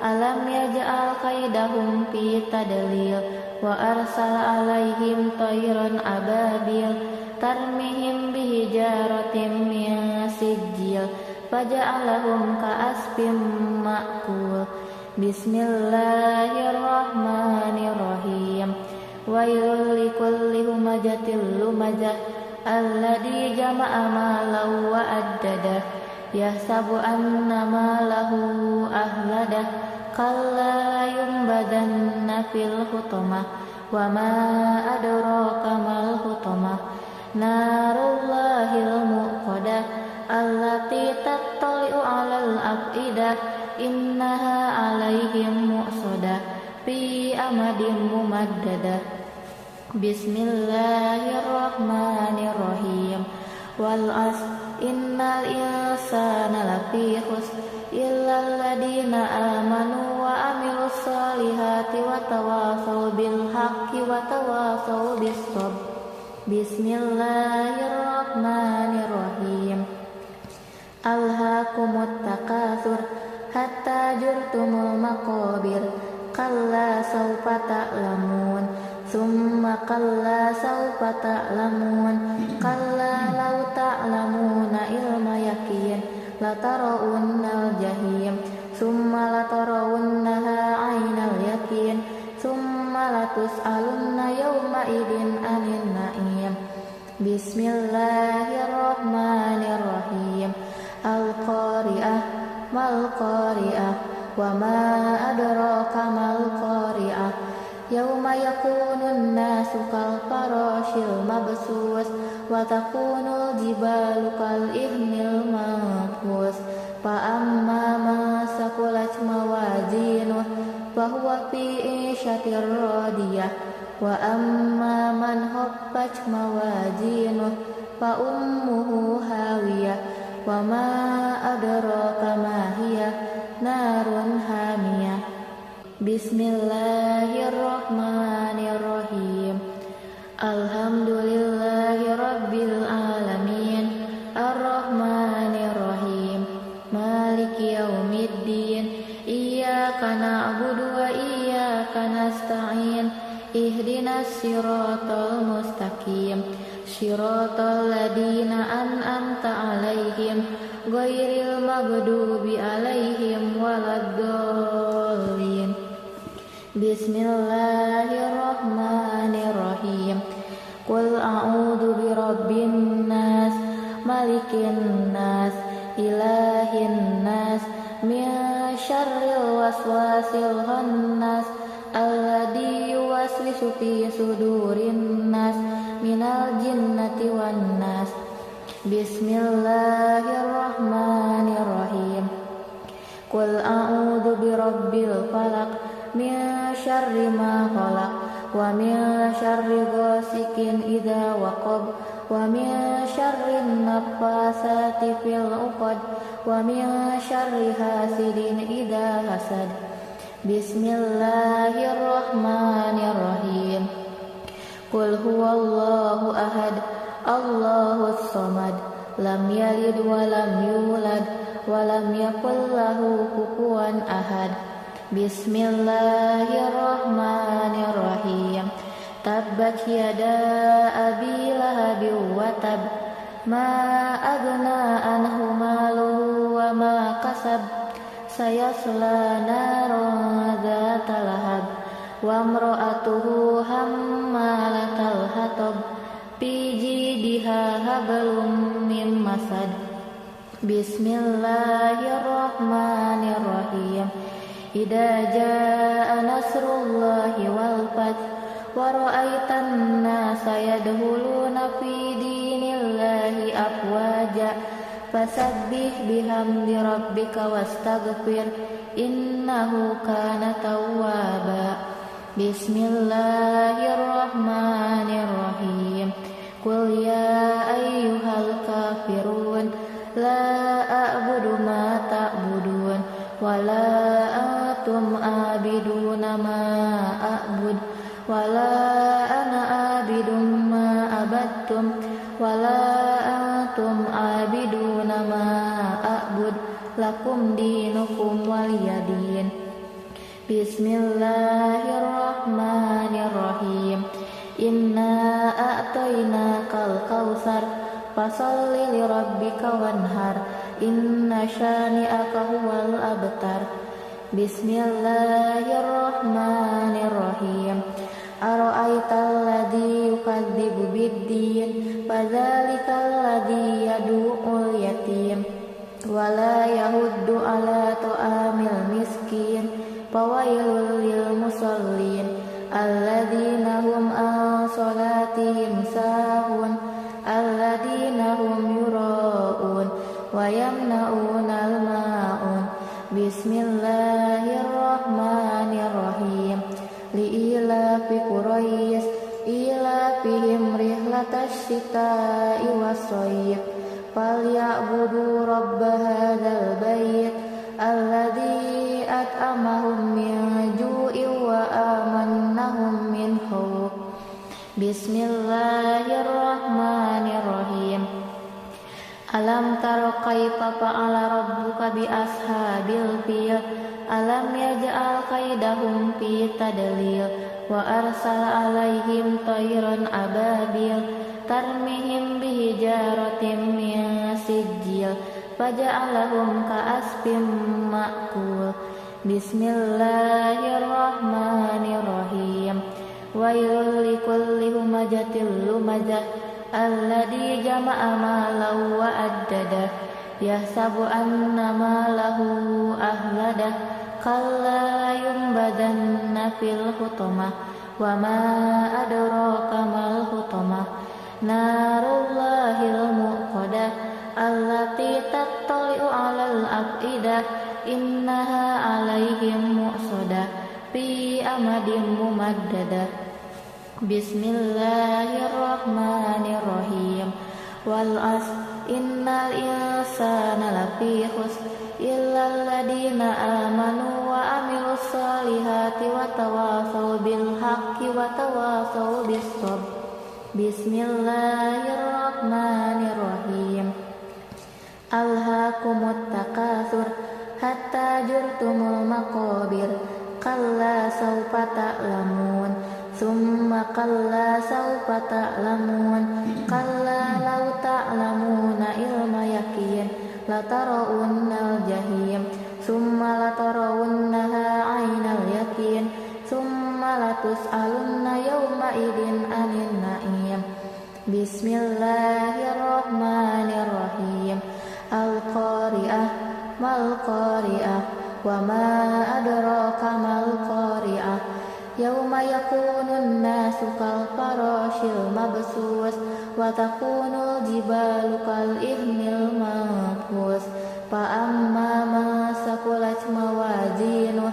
A: alam yaj'al kaidahum fi tadlil wa arsala alaihim tayran ababil tarmihim bihijaratin min sijil faja'alahum ka'asfin ma'kul. Bismillahirrahmanirrahim. Wailul likulli humazatil lumazah alladzi jama'a malan wa addadah yahsabu anna malahu ahladah kalla yunbadanna fil hutamah wa ma adraka mal hutamah narullahil muqadah allati tattali'u 'alal afidah innaha 'alaihim mu'sadah fi amadin mumaddadah. Bismillahirrahmanirrahim. Wal 'asr innal insana lafi khusr illal ladzina amanu wa amilus solihati wa tawasaw bil haqqi wa tawasaw bis sabr. Bismillahirrahmanirrahim. Alhaakumut takatsur hatta zurtumul maqabir kalla sawfa ta'lamun summa kalla sawfa ta'lamun kalla law ta'lamuna ilma yakin latarawunnal jahim summa latarawunnaha aynal yakin summa latus'alunna yawma idin anin na'im. Bismillahirrahmanirrahim. Al-Qari'ah mal-Qari'ah wa ma adraka mal-Qari'ah. Yawma yakunun nasu kal farashil mabsus wa takunul jibalu kal ihnil manfus. Fa amma man saqulat mawazinuh fa huwa fi 'ishatir radiyah wa amma man khaffat mawazinuh fa ummuhu hawiyah wa ma adraka ma hiya narun hamiyah. Bismillahirrahmanirrahim. Alhamdulillahi rabbil alamin. Ar-Rahmanirrahim. Maliki yaumiddin. Iyyaka na'budu wa iyyaka nasta'in. Ihdinas siratal mustaqim. Siratal ladzina an'amta 'alaihim ghairil maghdubi 'alaihim waladdallin. Bismillahirrahmanirrahim. Qul a'udzu birabbin nas, malikin nas, ilahin nas, min syarril waswasil khannas, alladzi yuwaswisu fi sudurin nas, minal jinnati wan nas. Bismillahirrahmanirrahim. Qul a'udzu birabbil falaq min syarri ma khalaq wa min syarri ghasikin idza waqab wa min syarri naffasati fil 'uqad wa min syarri hasidin idza hasad. Bismillahirrahmanirrahim. Qul huwallahu ahad, Allahus samad, lam yalid wa lam yulad wa lam yakul lahu kufuwan ahad. Bismillahirrahmanirrahim. Tabbat yada abi lahabin wa tab, ma aghna anhu maluhu wa ma kasab, sayasla naran dzata lahab, wa imra'atuhu hammalatal hatab, fi jidiha hablum min masad. Bismillahirrahmanirrahim. Idza jaa nasrullahi wal fath wa ra'aitan nasa yadkhuluna fi dinillahi afwaja fasabbih bihamdi rabbika wastaghfir innahu kana tawwaba. Bismillahirrahmanirrahim. Qul ya ayyuhal kafirun la a'budu ma ta'budun wa la antum abiduna ma a'bud wa la ana abidum ma abattum wa la antum abiduna ma a'bud lakum dinukum waliyadin. Bismillahirrahmanirrahim. Inna a'tainakal kautsar fasalli lirabbika wanhar inna syani'aka huwal abtar. Bismillahirrahmanirrahim. Ara'aital ladzi yukadzibu biddin fadzalikal ladzi yad'ul yatim wa la yahuddu ala ta'amil miskin fawailul lil musallin alladzina hum an salatihim sahun alladzina hum yura'un wa yamna'unal ma'un. Bismillahirrahmanirrahim. Li'ilafi Quraisy ilafihim rihlatash shita'i was-shayf falya'budu rabb hadzal bait alladzi at'amahum min ju'in wa amannahum min khauf. Bismillahirrahmanirrahim. Alam taro kaifa fa'ala rabbuka bi ashabil fil. Alam yaj'al kaidahum fi tadlil. Wa arsala alaihim tayran ababil tarmihim bihijaratin min sijil faja'alahum ka'asfin ma'kul. Bismillahirrahmanirrahim. Wailul likulli humazatil lumazah alladzi jama'a malan wa addadah yahsabu anna malahu ahladah kalla yumbadanna fil hutamah wa ma adraka mal hutamah narullahil muqadah allati tattali'u 'alal afidah innaha 'alaihim mu'sadah fi amadin mumaddadah. Bismillahirrahmanirrahim. Wal 'asr innal insana lafi khusr illal ladzina amanu wa 'amilus solihati wa tawassaw bil haqqi wa tawassaw bis sabr. Bismillahirrahmanirrahim. Alhaakumut takatsur hatta zurtumul maqabir kalla sawfa ta'lamun summa kalla sawfa ta'lamun kalla law ta'lamuna ilma yaqin latarawunnal jahim summa latarawunnaha 'ainal yaqin summa latus'alunna yawma idin 'anil na'im. Bismillahirrahmanirrahim. Al-qari'ah mal qari'ah wa ma adraka mal qari'ah yauma yakunun nasu kal farashil mabsus wa takunul jibalu kal ihnil manfus fa amma man saqulat mawazinuh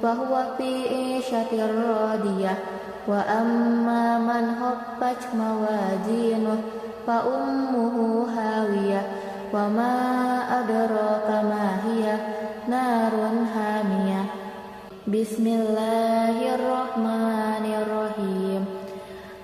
A: fa huwa fi 'ishatir radiyah wa amma man khaffat mawazinuh fa ummuhu hawiyah wa ma adraka ma hiya narun hamiyah. Bismillahirrahmanirrahim.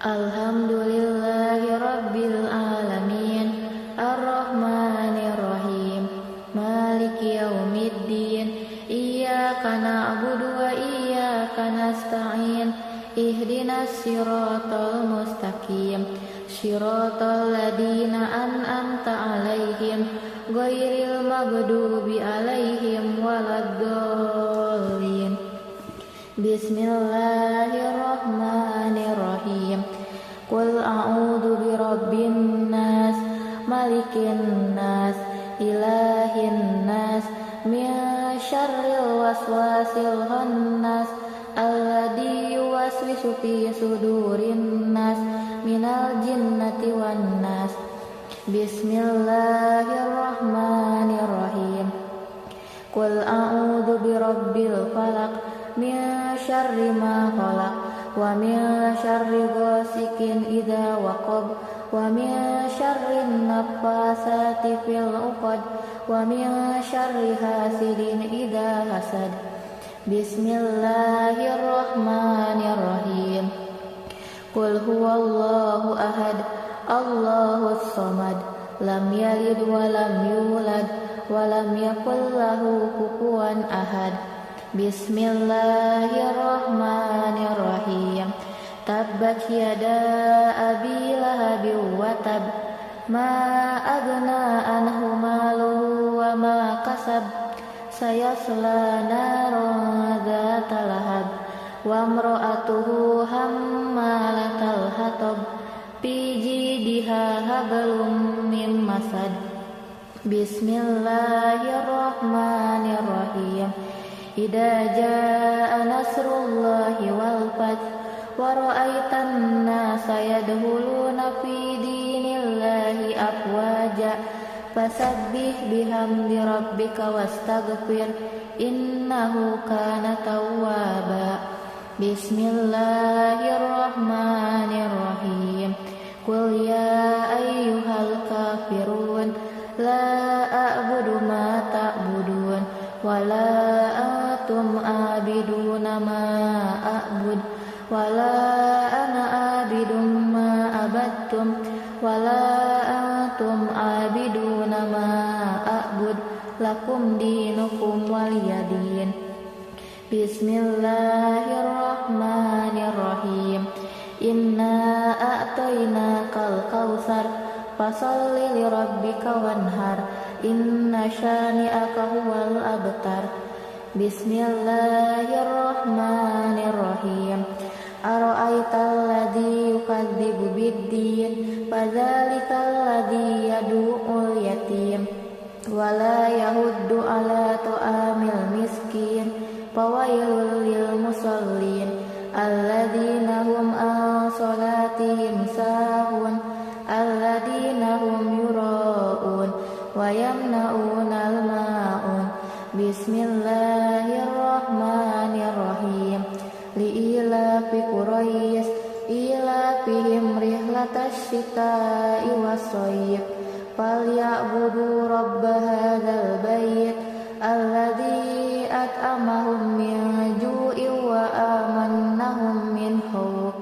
A: Alhamdulillahi rabbil alamin arrahmanirrahim maliki yaumiddin iyyaka na'budu wa iyyaka nasta'in ihdinas siratal mustaqim siratal ladzina an'amta 'alaihim ghairil maghdubi 'alaihim waladdallin. Bismillahirrahmanirrahim. Qul a'udzu birabbin nas malikin nas ilahin nas min syarril waswasil khannas alladzi yuwaswisu fi sudurin nas minal jinnati wan nas. Bismillahirrahmanirrahim. Qul a'udzu birabbil falaq min syarri ma khalaq wa min syarri ghasikin idza waqab wa min syarri naffasati fil 'uqad wa min syarri hasidin idza hasad. Bismillahirrahmanirrahim. Qul huwallahu ahad Allahus samad lam yalid wa lam yulad wa lam yakul lahu kufuwan ahad. Bismillahirrahmanirrahim. Tabbat yada abi lahabin wa tab ma aghna anhu maluhu wa ma kasab sayasla naran dzata lahab wa imra'atuhu hammalatal hatab fi jidha hablum min masad. Bismillahirrahmanirrahim. Idza jaa nasrullahi wal fath wa ra'aitan nasa yadkhuluna fi dinillahi afwaja fasabbih bihamdi rabbika wastaghfir innahu kana tawwaba. Bismillahirrahmanirrahim. Qul ya ayyuhal kafirun la a'budu ma ta'budun wa la antum abiduna ma a'bud wa la ana abidum ma abattum wa la antum abidun ta'buduna ma a'bud lakum dinukum waliyadin. Bismillahirrahmanirrahim. Inna a'tainakal kautsar fasholli lirabbika wanhar inna syani'aka huwal abtar. Bismillahirrahmanirrahim. Ara'aital ladzi yukadzibu biddin fadzalikal ladzi yad'ul yatim wala yahuddu ala ta'amil miskin fawailul lil musallin alladzina hum an salatihim sahun alladzina hum yura'un wa yamna'unal ma'un. Bismillahirrahmanirrahim. Li'ilafi Quraisy ilafihim rihlatash shita'i was-shayb falyabudu rabb hadzal bait alladzi at'amahum min ju'in wa amannahum min khauf.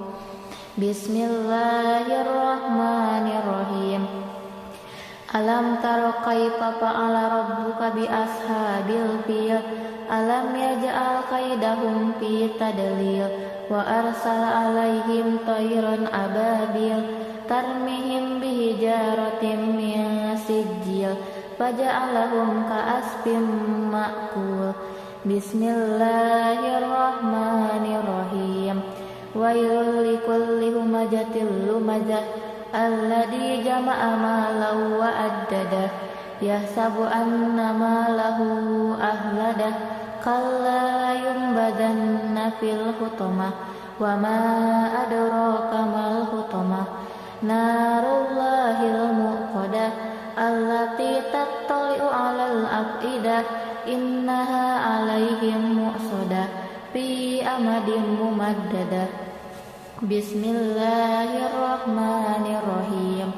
A: Bismillahirrahmanirrahim. Alam taro kaifa fa'ala rabbuka bi ashabil fil alam yaj'al kaidahum fi tadlil wa arsala alaihim tayran ababil tarmihim bihijaratin min sijil faja'alahum ka'asfin ma'kul. Bismillahirrahmanirrahim. Wailul likulli humazatil lumazah alladzi jama'a malan wa addadah yahsabu anna malahu ahladah kalla yumbadanna fil hutamah wa ma adraka mal hutamah narullahil muqadah allati tattali'u 'alal afidah innaha 'alaihim mu'sadah fi amadin mumaddadah. Bismillahirrahmanirrahim.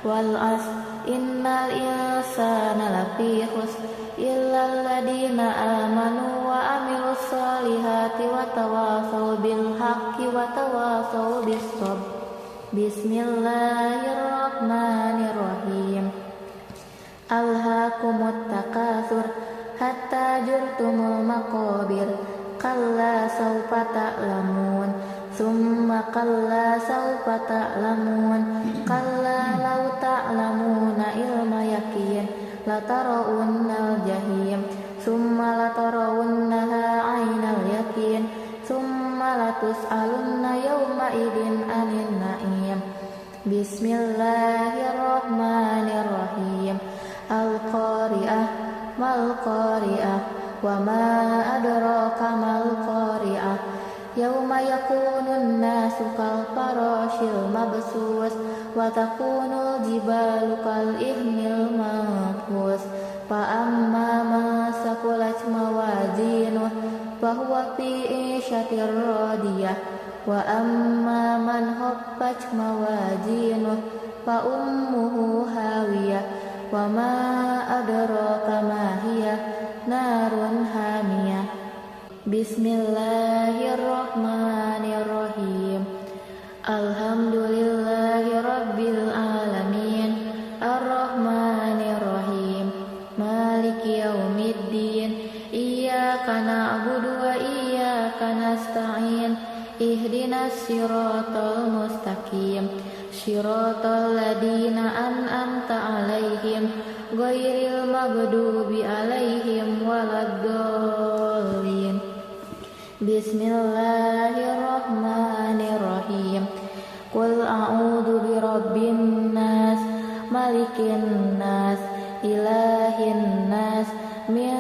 A: Wal 'asr innal insana lafi khusr illal ladzina amanu wa amilus solihati wa tawasaw bil haqqi wa tawasaw bis sabr. Bismillahirrahmanirrahim. Alhaakumut takatsur hatta zurtumul maqabir kalla sawfa ta'lamun summa kalla sawfa ta'lamun kalla law ta'lamuna ilma yakin latarawunnal jahim summa latarawunnaha 'ainal yakin summa latus'alunna yawma idin 'anil na'im. Bismillahirrahmanirrahim. Al-qari'ah mal qari'ah wa ma adraka mal qari'ah yauma yakunun nasu kal farashil mabsus wa takunul jibalu kal ihnil manfus fa amma man saqulat mawazinuh fa huwa fi 'ishatir radiyah wa amma man khaffat mawazinuh fa ummuhu hawiyah wa ma adraka ma hiya narun hamiyah. Bismillahirrahmanirrahim. Alhamdulillahi rabbil alamin arrahmanirrahim maliki yaumiddin iyyaka na'budu wa iyyaka nasta'in ihdinas siratal mustaqim siratal ladzina an'amta 'alaihim ghairil maghdubi 'alaihim waladdallin. Bismillahirrahmanirrahim. Qul a'udzu birabbin nas malikin nas ilahin nas min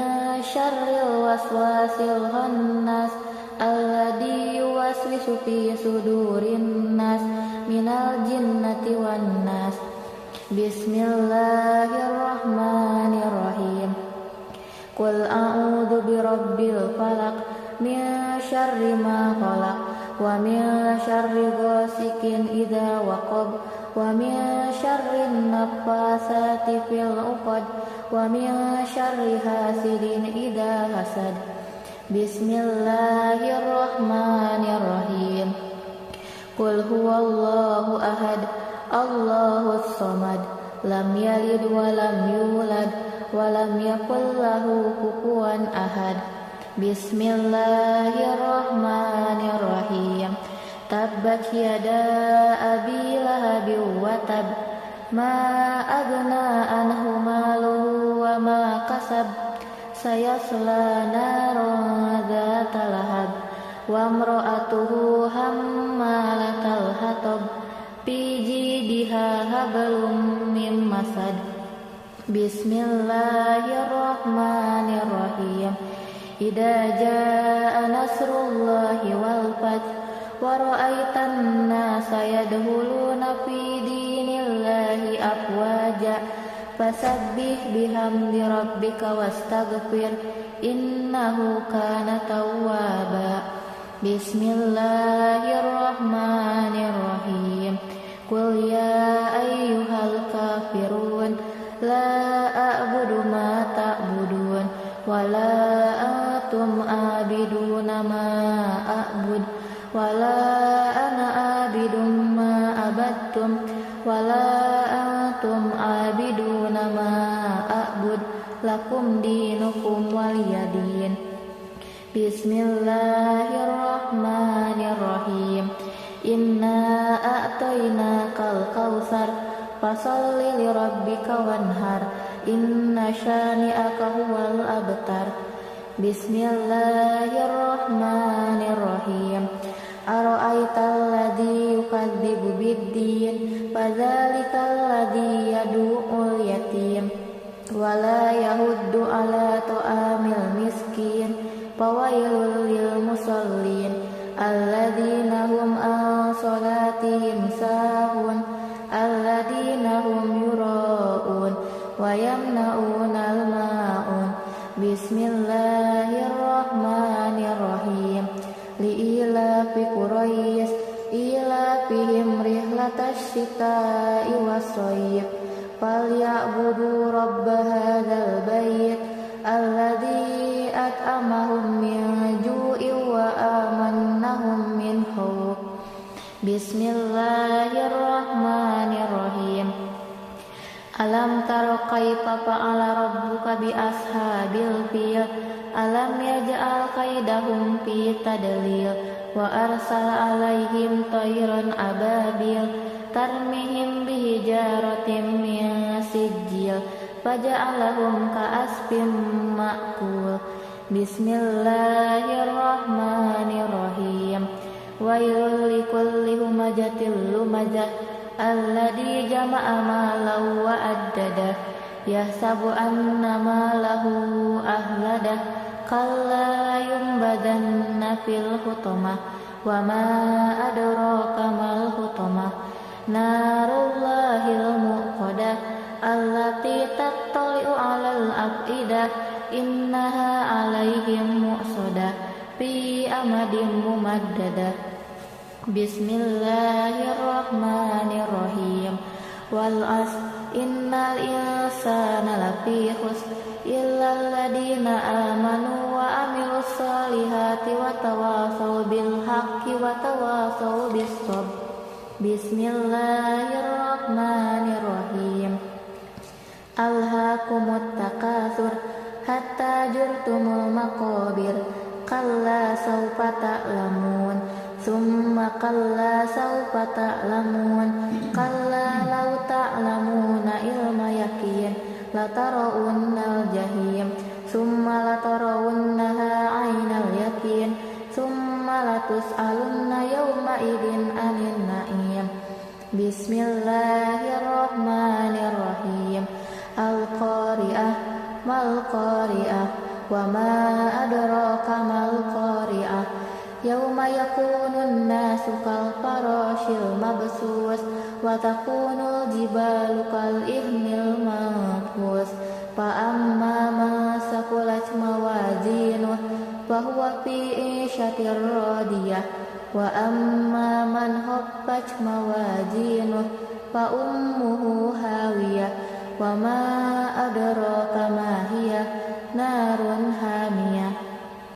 A: syarril waswasil khannas alladzi yuwaswisu fi sudurin nas minal jinnati wan nas. Bismillahirrahmanirrahim. Qul a'udzu birabbil falaq min syarri ma khalaq wa min syarri ghasikin idza waqab wa min syarri naffasati fil 'uqad wa min syarri hasidin idza hasad. Bismillahirrahmanirrahim. Qul huwallahu ahad Allahus samad lam yalid wa lam yulad wa lam yakul lahu kufuwan ahad. Bismillahirrahmanirrahim. Tabbat yada abi lahabin wa tab, ma agna anhu maluhu wa ma kasab, sayasla naran dzata lahab, wa imra'atuhu hammalatal hatab, fi jidiha hablum min masad. Bismillahirrahmanirrahim. Idza jaa nasrullahi wal fath wa ra'aitan nasa yadkhuluna fi dinillahi afwaja fasabbih bihamdi rabbika wastaghfir innahu kana tawwaba. Bismillahirrahmanirrahim. Qul ya ayyuhal kafirun la a'budu ma ta'budun wa la antum abiduna ma a'bud wa la ana abidum ma abattum wa la antum abiduna ma a'bud lakum dinukum waliyadin. Bismillahirrahmanirrahim. Inna a'tainakal kautsar fasalli lirabbika wanhar inna syani'aka huwal abtar. Bismillahirrahmanirrahim. Ara'aital ladzi yukadzibu biddin fadzalikal ladzi yad'ul yatim wa la yahuddu ala ta'amil miskin fawailul lil musallin alladzina hum an salatihim sahun alladzina hum yura'un wa yamna'unal ma'un. Bismillahirrahmanirrahim. Li'ilafi Quraisy ilafihim rihlatash shita'i was-shayf falyabudu rabb hadzal bait alladzi at'amahum min ju'in wa amannahum min khauf. Bismillahirrahmanirrahim. Alam tara kaifa fa'ala rabbuka bi ashabil fil alam yaj'al kaidahum fi tadlil wa arsala alaihim tayran ababil tarmihim bihijaratin min sijil faja'alahum ka'asfin ma'kul. Bismillahirrahmanirrahim. Wailul likulli humazatil lumazah alladzi jama'a malan wa addadah yahsabu anna malahu ahladah kalla yumbadanna fil hutamah wa ma adraka mal hutamah narullahil muqadah allati tattali'u 'alal afidah innaha 'alaihim mu'sadah fi amadin mumaddadah. Bismillahirrahmanirrahim. Wal 'asr innal insana lafi khusr illal ladzina amanu wa amilus solihati wa tawasaw bil haqqi wa tawasaw bis sabr. Bismillahirrahmanirrahim. Alhaakumut takatsur hatta zurtumul maqabir kalla sawfa ta'lamun summa kalla sawfa ta'lamun kalla law ta'lamuna ilma yaqin latarawunnal jahim summa latarawunnaha 'ainal yaqin summa latus'alunna yawma idzin 'anil na'im. Bismillahirrahmanirrahim. Al-qari'ah mal qari'ah wa ma adraka mal qari'ah yauma yakunun nasu kal farashil mabsus wa takunul jibalu kal ihnil manfus fa amma man saqulat mawazinuh fa huwa fi 'ishatir radiyah wa amma man khaffat mawazinuh fa ummuhu hawiyah wa ma adraka ma hiya narun hamiyah.